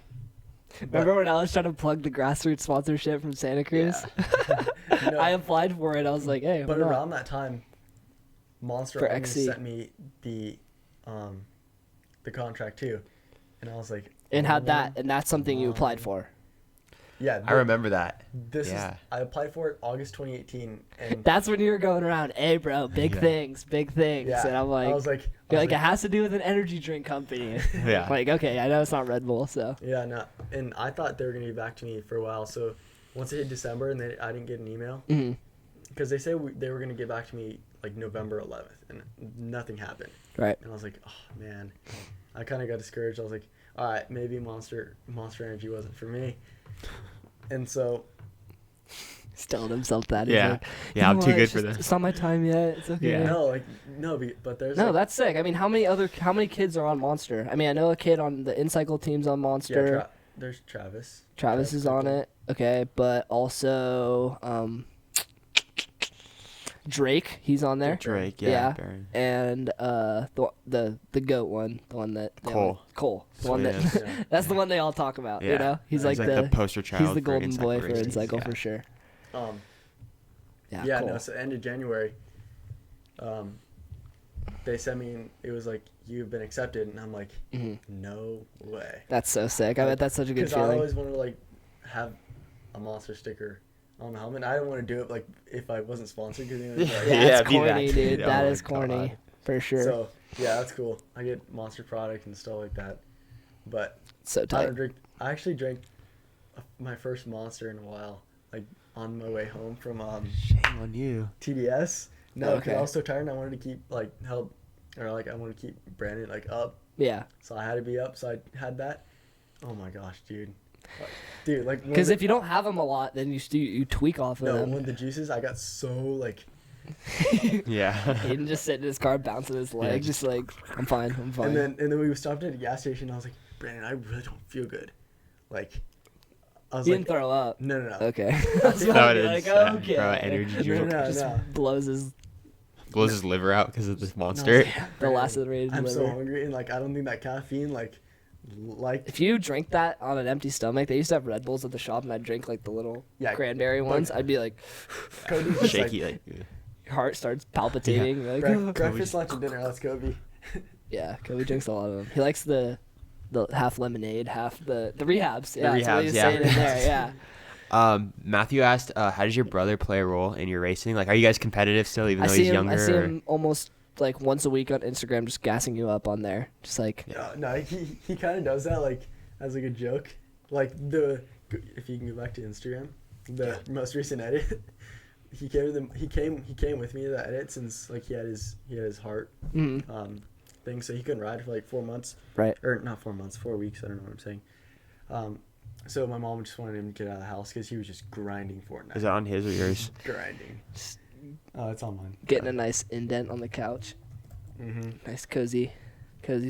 Remember when I was trying to plug the grassroots sponsorship from Santa Cruz? Yeah. No, I applied for it. I was like, hey, but why not? around that time, Monster For Army XC. sent me the contract too, and I was like, And oh, had that, and that's something you applied for. Yeah, I remember that. This Yeah. is I applied for it August 2018, and That's when you were going around, hey, bro, big Yeah. things, big things. yeah, And I'm like, I was like, you're like, it has to do with an energy drink company. Yeah. Like, okay, I know it's not Red Bull, so. yeah, no, and I thought they were gonna get back to me for a while. So once it hit December and I didn't get an email, Mhm. because they said they were gonna get back to me like November 11th, and nothing happened. Right. And I was like, oh man, I kind of got discouraged. I was like, all right, maybe Monster Energy wasn't for me. And so, He's telling himself that. He's Yeah. like, Yeah, "You I'm know too what, good it's for just- this." It's not my time yet. It's okay. Yeah. no, but there's No, like, that's sick. I mean, how many kids are on Monster? I mean, I know a kid on the InCycle team's on yeah, Monster. there's Travis. Travis is on Cooking. it. Okay, but also Drake, he's on there. Drake, Yeah. yeah. Baron. And the goat one, the one that Cole, the one Sweet that Yeah. that's the one they all talk about. You Yeah. know, he's like, the poster child. he's the for golden InCycle boy for racing. InCycle Yeah. for sure. Yeah, No, Cole. so end of January, they sent me, it was like, you've been accepted, and I'm like, Mhm. no way. That's so sick. I bet that's such a good Because I feeling. always wanted to like have a Monster sticker on the helmet. I didn't want to do it like if I wasn't sponsored, because like, Yeah, Yeah, that's be that corny, kid. dude. Oh That my is corny God. for sure. So, So yeah, that's cool. I get Monster product and stuff like that, but I tight. don't drink. I actually drank my first Monster in a while, like on my way home from Shame on you. TDS. No, because Okay. I was so tired and I wanted to keep like I wanted to keep Brandon like up, Yeah, so I had to be up. So I had that. Oh my gosh, dude. Like because if you don't have them a lot, then you tweak off of no, them. when the juices, I got so like Yeah. Hayden just sitting in his car, bouncing his leg, just like, I'm fine. and then we stopped at a gas station. And I was like, Brandon, I really don't feel good. Like I was He like, didn't throw up. no. Okay. That's So No, I'd it be is, like, okay. bro, energy drink. No, Just no. blows his Blows his liver out because of this And I was monster. like, the Brandon, lacerated I'm so liver. hungry, and like I don't think that caffeine like If you drink that on an empty stomach, they used to have Red Bulls at the shop, and I'd drink like the little Yeah, cranberry ones. I'd be like, Cody's just Shaky. like, Like, your heart starts palpitating. You're like, "Oh." breakfast, lunch, and dinner. Let's go, B. Yeah, Kobe drinks a lot of them. He likes the half lemonade, half the rehabs. Yeah, that's what rehabs, he's yeah. saying in there. Yeah. Matthew asked, how does your brother play a role in your racing? Like, are you guys competitive still, even I though see he's him. younger? I see or- him almost like once a week on Instagram, just gassing you up on there, just like. No, he kind of does that like as like a joke. Like if you can go back to Instagram, the most recent edit, he came with me to that edit since like he had his heart Mhm. thing, so he couldn't ride for like 4 months. Right. Or not 4 months, 4 weeks. I don't know what I'm saying. So my mom just wanted him to get out of the house because he was just grinding Fortnite. Is it on his or yours? Grinding. Oh, it's on mine. Getting a nice indent on the couch. Mm-hmm. Nice cozy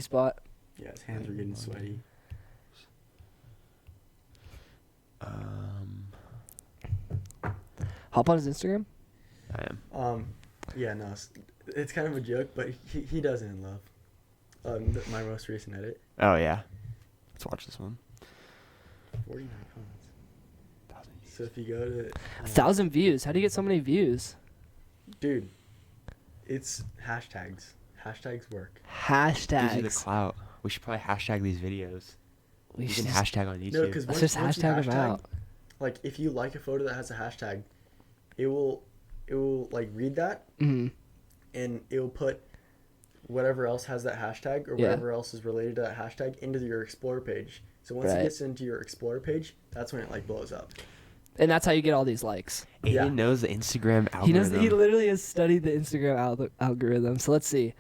spot. Yeah, his hands were getting sweaty. Hop on his Instagram. I am. Yeah, no, it's kind of a joke, but he does it in love. My most recent edit, Oh, yeah. Let's watch this one. 49 comments. So if you go to 1,000 views. How do you get so many views? dude, it's hashtags. Hashtags work. Gives you the Hashtags. clout. We should probably hashtag these videos. We You should can just- hashtag on No, YouTube. because Let's just hashtag them out. like if you like a photo that has a hashtag, it will like read that Mhm. and it will put whatever else has that hashtag or Yeah. whatever else is related to that hashtag into your Explore page. So once Right. it gets into your Explore page, that's when it like blows up. And that's how you get all these likes. Aiden Yeah. knows the Instagram He knows. algorithm. He literally has studied the Instagram algorithm. So let's see.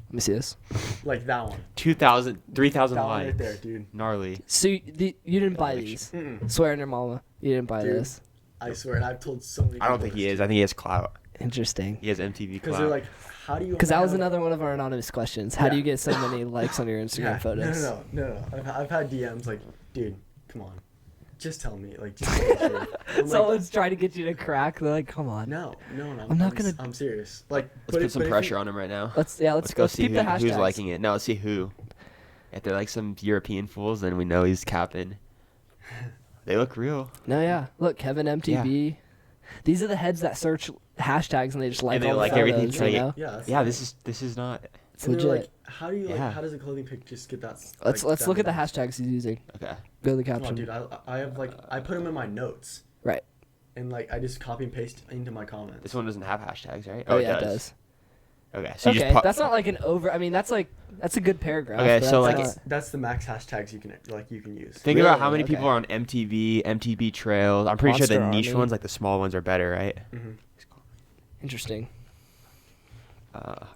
Let me see this. Like that one. 2,000, 3,000 That one likes. right there, dude. Gnarly. So you didn't buy Picture. these. Mm-mm. Swear on your mama, you didn't buy Dude. this. I swear, and I've told so many people I don't think he this. is. I think he has clout. Interesting. He has MTV Because clout. they're like, how do you? Because that was have- another one of our anonymous questions. How do Yeah. you get so many likes on your Instagram Yeah, photos? No. I've had DMs like, dude, come on, just tell me, like, just tell me the truth. I'm like, Someone's trying to get you to crack. They're like, come on. no. I'm not gonna- I'm serious. Like, Let's put some pressure on him right now. Let's Let's see keep the hashtags. who's liking it. No, let's see who. If they're like some European fools, then we know he's capping. They look real. No, yeah. Look, Kevin MTV. These are the heads that search hashtags and they just like And they all like the everything, photos, trying you to know? Yeah. That's Yeah, the this is not. It's and they're legit. like, how do you like? Yeah. How does a clothing pic just get that? Let's that look at the many? hashtags he's using. Okay. Go to the Come on, caption. dude. I have like I put them in my notes. Right. And like I just copy and paste into my comments. This one doesn't have hashtags, right? Oh, yeah, it does. Okay, so you Okay, just that's not like an over. I mean, that's a good paragraph. Okay, but so, that's like, not- That's the max hashtags you can use. think about Really? how many Okay. people are on MTV, MTV Trails. I'm pretty sure the Monster niche Army. ones, like the small ones, are better, right? Mm-hmm. interesting.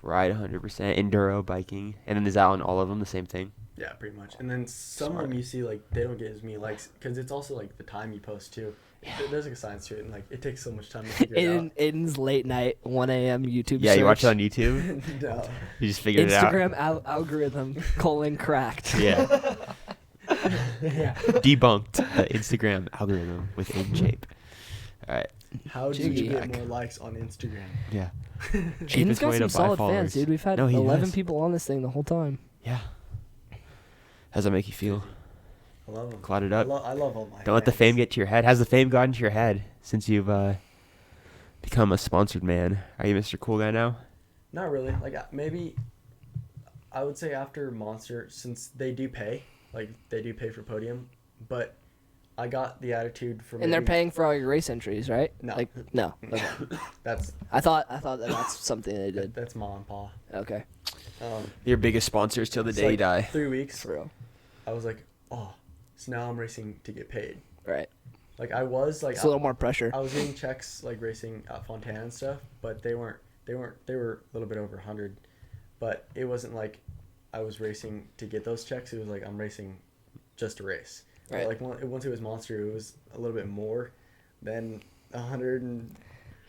Ride 100%, enduro biking, and then is that on all of them the same thing? Yeah, pretty much. And then some of Smart. them you see like they don't get as many likes because it's also like the time you post too. There's like a science to it, and like it takes so much time to figure it out. Aiden's late night 1 a.m. YouTube. Yeah, you watch it search. on YouTube. No. You just figured it out. Instagram algorithm : cracked. Yeah. Yeah. Debunked the Instagram algorithm with Aiden Chapin. All right. How do Jiggy. you get more likes on Instagram? Yeah. Aiden's Cheapest got way some to buy solid followers. fans, dude. We've had No, he 11 does. people on this thing the whole time. Yeah. How's that make you feel? I love them. Clouded up. I love all my. Don't let the fans. fame get to your head. Has the fame gotten to your head since you've become a sponsored man? Are you Mr. Cool Guy now? Not really. Like maybe, I would say after Monster, since they do pay for podium, but I got the attitude from. And they're paying for all your race entries, right? No. Like no. Okay. That's I thought that's something they did. that's mom and pa. Okay. Your biggest sponsors till the It's day you like die. 3 weeks. For real. I was like, oh, so now I'm racing to get paid. Right. Like I was like It's a little more pressure. I was getting checks like racing at Fontana and stuff, but they were a little bit over 100, but it wasn't like I was racing to get those checks. It was like I'm racing just to race. Right. Like once it was Monster, it was a little bit more than 100, and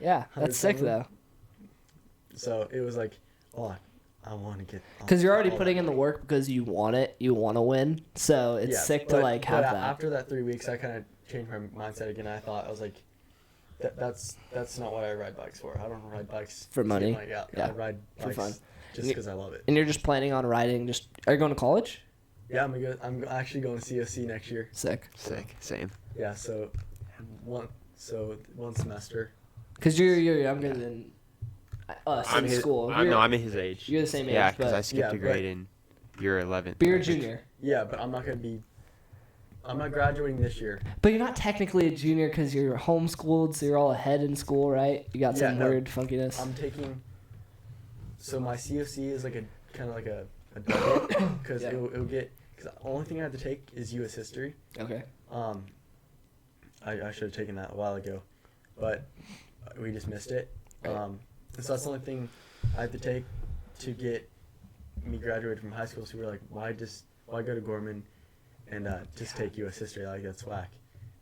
Yeah, that's sick 100 though. so it was like, oh, I want to get. Because you're already all putting that in the money. work because you want it. You want to win. So it's Yeah, sick to but- like have but that. After that 3 weeks, I kind of changed my mindset again. I thought I was like, that's not what I ride bikes for. I don't ride bikes For to get money? Yeah, Yeah, I ride for bikes fun. just because I love it. And you're just planning on riding. Are you going to college? Yeah, I'm actually going to CSC next year. Sick. Sick. Same. Yeah, so one semester. Because you're younger than us I'm in his, school. I'm in his age. You're the same age, Yeah, because but- I skipped a Yeah, grade in year 11. But you're a junior. Yeah, but I'm not graduating this year. But you're not technically a junior because you're homeschooled, so you're all ahead in school, right? You got some Yeah, no. weird funkiness. I'm taking. So my CFC is like a kind of like a double because Yeah. it'll get because the only thing I have to take is U.S. history. Okay. I should have taken that a while ago, but we just missed it. Right. And so that's the only thing I have to take to get me graduated from high school. So we're like, why go to Gorman and just take U.S. history? Like that's whack.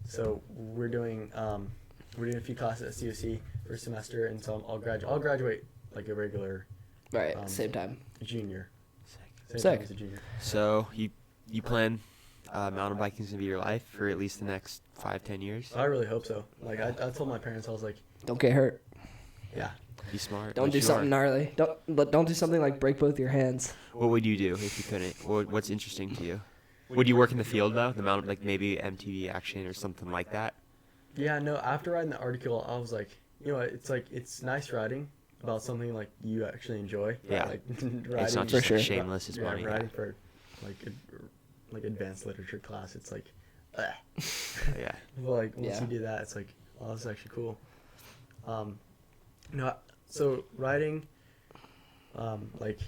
So we're doing a few classes at COC for a semester, and so I'll graduate like a regular Right. Um, Same time. junior. Same Sick. time as a junior. So you plan mountain biking to be your life for at least the next 5-10 years? I really hope so. Like I told my parents, I was like, Don't get hurt. yeah. Be smart. Don't which do you something are. gnarly. Don't do something like break both your hands. What would you do if you couldn't? What's interesting to you? Would you work in the field though? The mountain, like maybe MTV action or something like that? Yeah, no, after writing the article, I was like, you know, it's nice writing about something like you actually enjoy. Yeah. Like It's not For just sure. shameless. It's yeah, money. writing for like advanced literature class, it's like, Yeah. but like once Yeah. you do that, it's like, oh, this is actually cool. No, so writing, like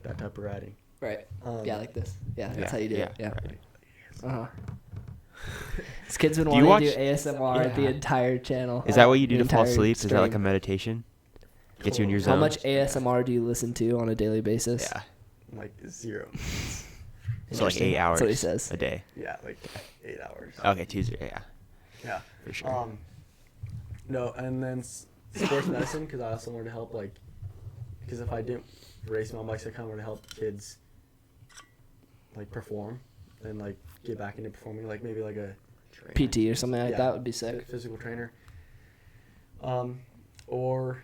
that type of writing. Right. Yeah, like this. Yeah, that's Yeah, how you do yeah, it. Yeah. right. Uh-huh. This kid's been Do you wanting to do watch- ASMR the Yeah. entire channel. Is that what you do The to fall entire asleep? Is that like a stream. meditation? Gets you in your Cool. zone. How much ASMR do you listen to on a daily basis? Yeah. Like 0. So like Interesting. 8 hours That's what he says. a day. Yeah, like 8 hours. Okay, Tuesday. Yeah, Yeah. for sure. No, and then sports medicine because I also wanted to help because if I didn't race mountain bikes, I kind of wanted to help kids perform and get back into performing, maybe a PT or something like Yeah. that would be sick. physical trainer, or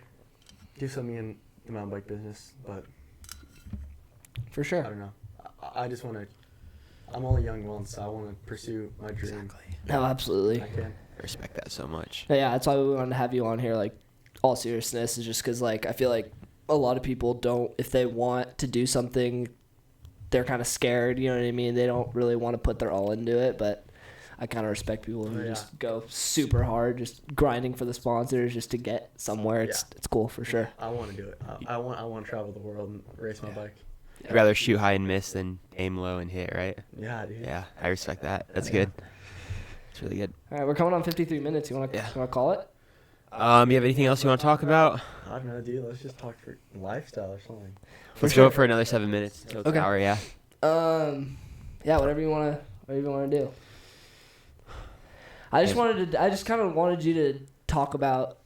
do something in the mountain bike business. But For I sure. don't know. I just want to. I'm only young once, so I want to pursue my dream. Exactly. No, absolutely. I can. I respect that so much. Yeah, that's why we wanted to have you on here. All seriousness is just because I feel like a lot of people don't, if they want to do something, they're kind of scared. You know what I mean? They don't really want to put their all into it, but I kind of respect people who Yeah. just go super hard, just grinding for the sponsors just to get somewhere. It's cool for sure. I want to do it. I want to travel the world and race my bike. I'd rather shoot high and miss than aim low and hit, right? Yeah, dude. Yeah, I respect that. That's Yeah. good. It's really good. All right, we're coming on 53 minutes. You want to call it? You have anything else you want to talk about? I don't know, dude. Let's just talk for lifestyle or something. Let's sure. go for another 7 minutes until it's Okay. an hour, yeah. Yeah, whatever you want to do. I just kind of wanted you to talk about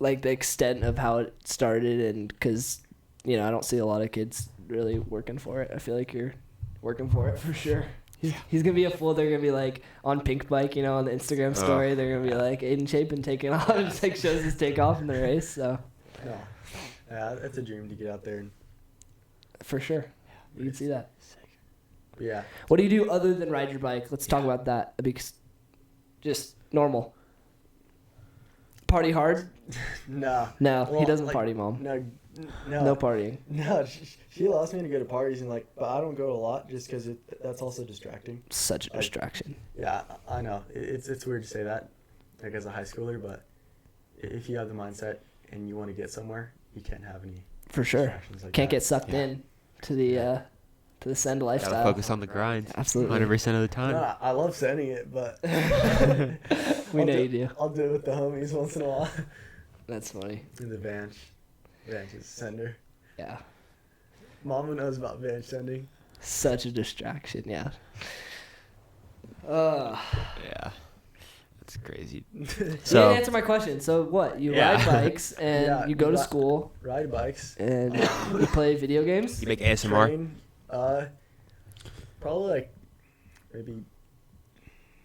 the extent of how it started, and because I don't see a lot of kids really working for it. I feel like you're working for it for sure. He's gonna be a fool. They're gonna be on Pink Bike, on the Instagram story. They're gonna be Aiden Chapin taking off, and just shows his takeoff in the race. So No. Yeah, it's a dream to get out there and for sure, you can see that. yeah. What do you do other than ride your bike? Let's talk about that. Because just normal. Party hard? No. No, he Well, doesn't party, Mom. No. No partying. No, she allows me to go to parties and but I don't go a lot just because that's also distracting. Such a distraction. Yeah, I know. It's weird to say that, as a high schooler, but if you have the mindset and you want to get somewhere, you can't have any For sure. distractions like Can't that. get sucked in to the send Gotta lifestyle. focus on the grind. Absolutely. 100% of the time. No, I love sending it, but We know you do. I'll do it with the homies once in a while. That's funny. In the Vanch. Vanch is sender. Yeah. Mama knows about Vanch sending. Such a distraction, yeah. Yeah. That's crazy. You So, didn't answer my question. So what? You Yeah. ride bikes and Yeah, you go to ri- school Ride bikes. and you play video games? you make ASMR? Train, probably maybe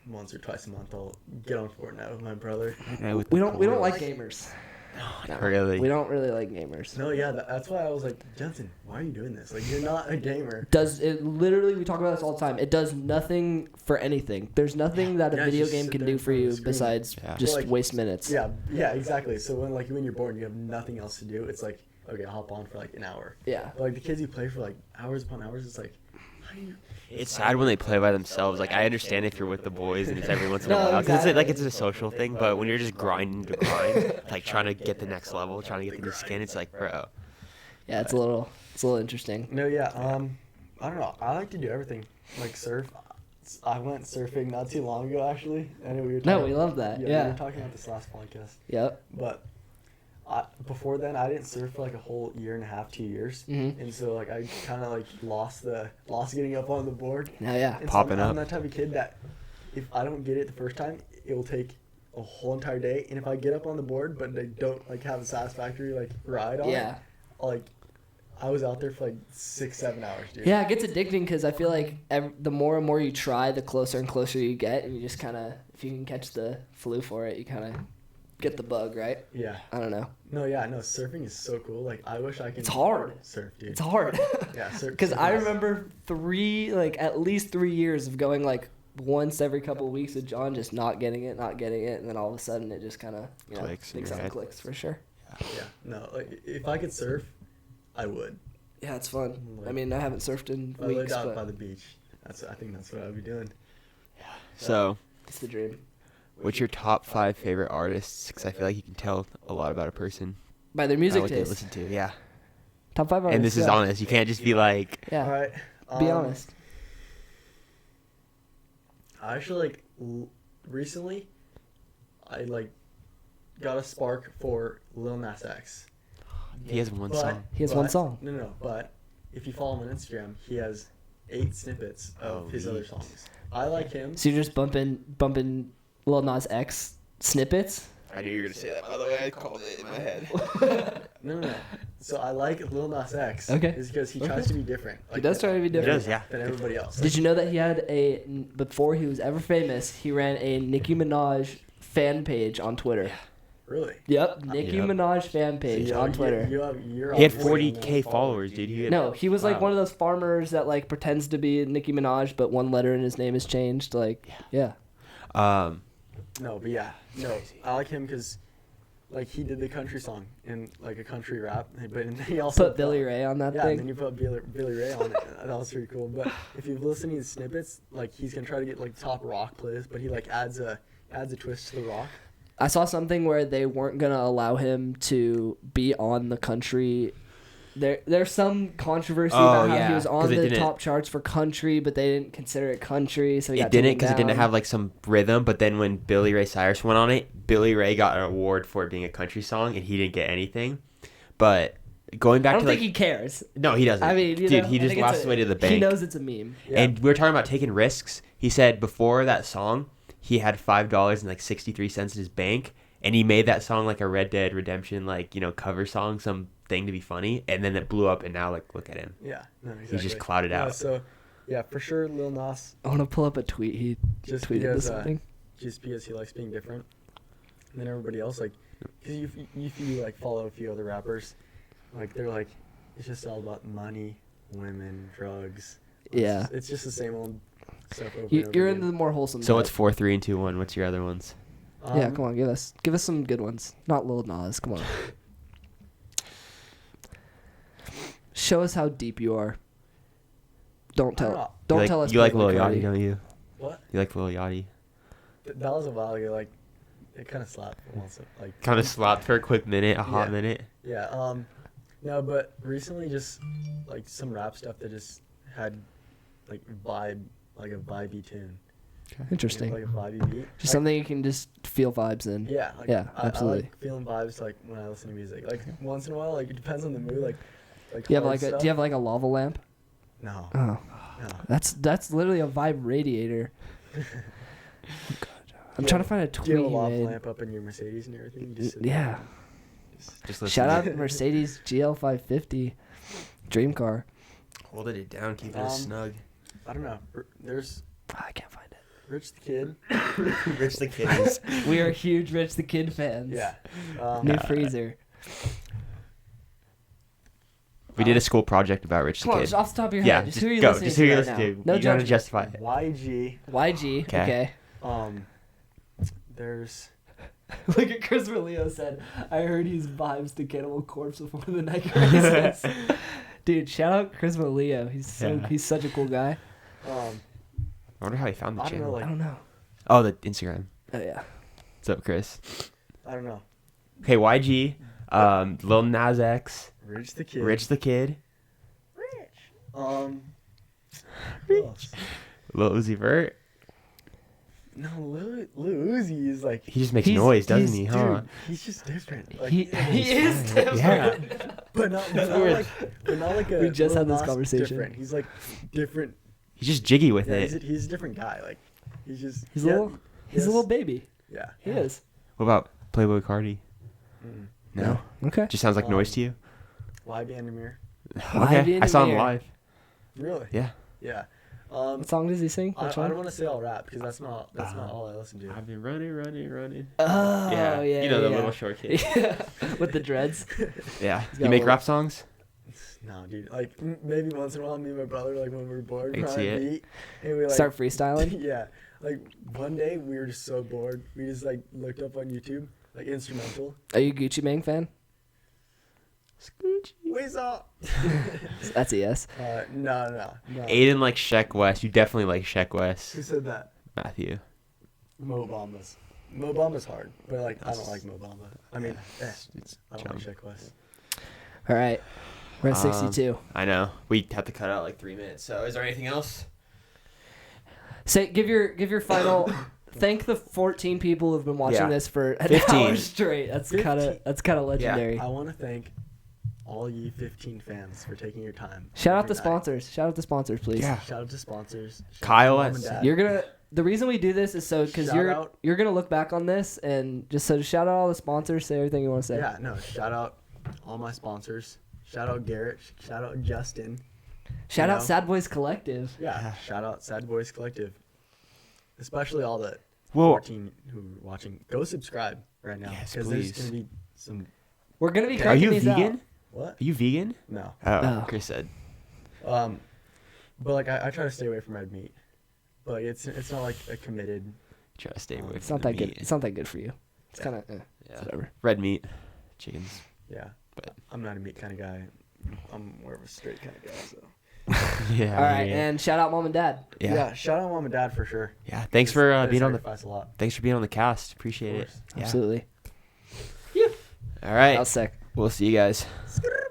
once or twice a month I'll get on Fortnite with my brother. Yeah, with We the don't like boys. gamers. No, Really? We don't really like gamers. No, yeah, that's why I was like, Jensen, why are you doing this? You're not a gamer. Does it literally? We talk about this all the time. It does nothing for anything. There's nothing that a Yeah, video just game sit can there do in for front of you the screen. besides Yeah. just Well, waste minutes. Yeah, exactly. So when you're bored and you have nothing else to do, it's okay, I'll hop on for an hour. Yeah. But the kids you play for hours upon hours, it's how do you? It's sad when they play by themselves. I understand if you're with the boys and it's every once in a No, while. 'Cause exactly. it's a social thing, but when you're just grinding to grind, trying to get the next level, trying to get the new skin, it's bro. Yeah, it's a little interesting. No, yeah. I don't know. I like to do everything, surf. I went surfing not too long ago, actually. I know we were No, talking, we love that. we Yeah. were talking about this last podcast, Yep. but before then, I didn't surf for a whole year and a half, 2 years, Mhm. and so I kind of lost getting up on the board. No, yeah. And so Popping I'm up. that type of kid that if I don't get it the first time, it will take a whole entire day. And if I get up on the board but they don't have a satisfactory ride on Yeah. it, I was out there for 6-7 hours, dude. Yeah, it gets addicting because I feel like the more and more you try, the closer and closer you get, and you just kind of, if you can catch the flu for it, you kind of get the bug, right? Yeah. I don't know. No, yeah, no. Surfing is so cool. I wish I could. It's hard. Surf, dude. It's hard. Yeah, Because I remember at least 3 years of going once every couple of weeks with John, just not getting it, and then all of a sudden it just kind of Clicks in your something head. clicks for sure. Yeah. No, if I could surf, I would. Yeah, it's fun. Like- I mean, I haven't surfed in If I lived weeks, out but by the beach. I think that's what I would be doing. So, it's the dream. what's your top 5 favorite artists? Because I feel like you can tell a lot about a person By their by music what they taste. listen to. Yeah. Top 5 artists. And this is yeah. honest. You can't just be like, Yeah. All right. Be honest. I actually recently, I got a spark for Lil Nas X. he has one But- song. He has one song. No. But if you follow him on Instagram, he has 8 snippets of his other songs. I like him. So you're just bumping Lil Nas X snippets? I knew you were gonna say that. By the way, I called it in my head. No. So I like Lil Nas X. Okay. Is because he tries to be different. He does try to be different. He does, yeah. Than everybody else. Did you know that he had before he was ever famous, he ran a Nicki Minaj fan page on Twitter? Really? Yep, Nicki Minaj fan page on Twitter. He had 40K followers, dude. No, he was like one of those farmers that like pretends to be Nicki Minaj, but one letter in his name is changed. Like, yeah. No, but yeah, no, I like him because, like, he did the country song in like a country rap, but he also Put Billy Ray on that yeah, thing. and then you put Billy Ray on it. That was pretty cool. But if you've listened to his snippets, like he's gonna try to get like top rock plays, but he like adds a twist to the rock. I saw something where they weren't gonna allow him to be on the country. There's some controversy about how he was on the top charts for country, but they didn't consider it country, so he got taken because it didn't have like some rhythm. But then when Billy Ray Cyrus went on it, Billy Ray got an award for it being a country song, and he didn't get anything. But going back I don't to think he cares. No, he doesn't. I mean, dude, he just lost his way to the bank. He knows it's a meme. Yeah. And we were talking about taking risks. He said before that song, he had $5 and like 63 cents in his bank, and he made that song like a Red Dead Redemption cover song, some thing to be funny, and then it blew up, and now like look at him. Yeah, no, exactly. He's just clouded out. So, yeah, for sure, Lil Nas. I want to pull up a tweet. He just tweeted because, something. Just because he likes being different than everybody else, like, because if you like follow a few other rappers, like they're like, it's just all about money, women, drugs. Yeah. It's just the same old stuff over and You're over into the again. more wholesome. So type. it's 4, 3, and 2, 1. What's your other ones? Yeah, come on, give us some good ones. Not Lil Nas. Come on. Show us how deep you are. Don't tell. Don't tell us. You like Playboy Lil Cardi. Yachty, don't you? What? You like Lil Yachty? That was a while ago. Like, it kind of slapped. Also, like, Kind of slapped for a quick minute, a hot Yeah. minute. Yeah. No, but recently, just like some rap stuff that just had like a vibey tune. Interesting. Like a vibey beat. Just something you can just feel vibes in. Yeah. Like, Yeah, absolutely. I like feeling vibes like when I listen to music. Like once in a while, like it depends on the mood. Like Do you have hard like stuff. do you have like a lava lamp? No. Oh, No. that's literally a vibe radiator. Oh, God. I'm trying to find a Do tweet you have a he lava made. lamp up in your Mercedes and everything? You just sit Yeah. there. Just listen Shout to out Mercedes GL550, dream car. Holding it down, keeping it Um, snug. I don't know. There's I can't find it. Rich the Kid. Rich the Kid. We are huge Rich the Kid fans. Yeah. New freezer. We did a school project about Rich the Come on, Kid. just off the top of your Yeah, head. Just who are you go. listening Just to who you right listen now? to. No You gotta judgment. justify it. YG. YG. Okay. There's Look at Christopher Leo said, I heard he's vibes to Cannibal Corpse before the night races. Dude, shout out Christopher Leo. He's such a cool guy. I wonder how he found the I don't know, channel. like I don't know. Oh, the Instagram. Oh yeah. What's up, Chris? I don't know. Okay, YG, Lil Nas X, Rich the Kid. Rich the Kid, Who else? Lil Uzi Vert. No, Lil Uzi is like. He just makes noise, doesn't he? Dude, Huh? he's just different. Like, He is different. Yeah. but not like a. We just had Lil this Nas conversation. Different. He's like different. He's just jiggy with Yeah, it. he's a different guy. Like he's just. He's a little baby. Yeah. He is. What about Playboy Cardi? Mm. No. Okay. Just sounds like noise to you. YB Andamir. Okay. I saw him Andamir. live. Really? Yeah. Yeah. What song does he sing? I Which don't one? want to say all rap because that's not all I listen to. I've been running. Oh, yeah. You know the yeah. little short kid. Yeah. With the dreads. Yeah. got You a make little- rap songs? No, dude. Like maybe once in a while, me and my brother, like when we were bored, I can we're on see a it. beat, and we like Start freestyling. Yeah. Like one day we were just so bored, we just like looked up on YouTube like instrumental. Are you a Gucci Mane fan? What's up? That's a yes. No. Aiden likes Sheck West. You definitely like Sheck West. Who said that? Matthew. Mo Bamba's hard, but like I don't like Mo Bamba. I mean, It's I don't like Sheck West. All right. We're at 62. I know. We have to cut out like 3 minutes. So is there anything else? Say, give your final. Thank the 14 people who've been watching Yeah. this for an 15. hour straight. That's kind of legendary. I want to thank all you 15 fans for taking your time. Shout out every the night. sponsors. Shout out the sponsors, please. Yeah. Shout out to sponsors. Shout Kyle out to at- Mom and Dad. the reason we do this is so because Shout out. you're gonna look back on this and just shout out all the sponsors, say everything you want to say. Yeah, no, shout out all my sponsors. Shout out Garrett. Shout out Justin. Shout You out know? Sad Boys Collective. Yeah, shout out Sad Boys Collective. Especially all the Whoa. 14 who are watching. Go subscribe right now. Yes, there's please. going to be some... We're gonna be Are cracking you these vegan? out. What? Are you vegan? No. Oh, No. Chris said. But like I try to stay away from red meat. But like, it's not like a committed... Try to stay away It's from not the that good. meat. It's not that good for you. It's Yeah. kind of Yeah. whatever. Red meat, chickens. Yeah. But- I'm not a meat kind of guy. I'm more of a straight kind of guy, so... Yeah. All right, yeah. and shout out mom and dad. Yeah. Shout out mom and dad for sure. Yeah. Thanks for They being on the. sacrifice a lot. Thanks for being on the cast. Appreciate Of it. course. Yeah. Absolutely. All right. That was sick. We'll see you guys. Skrrr.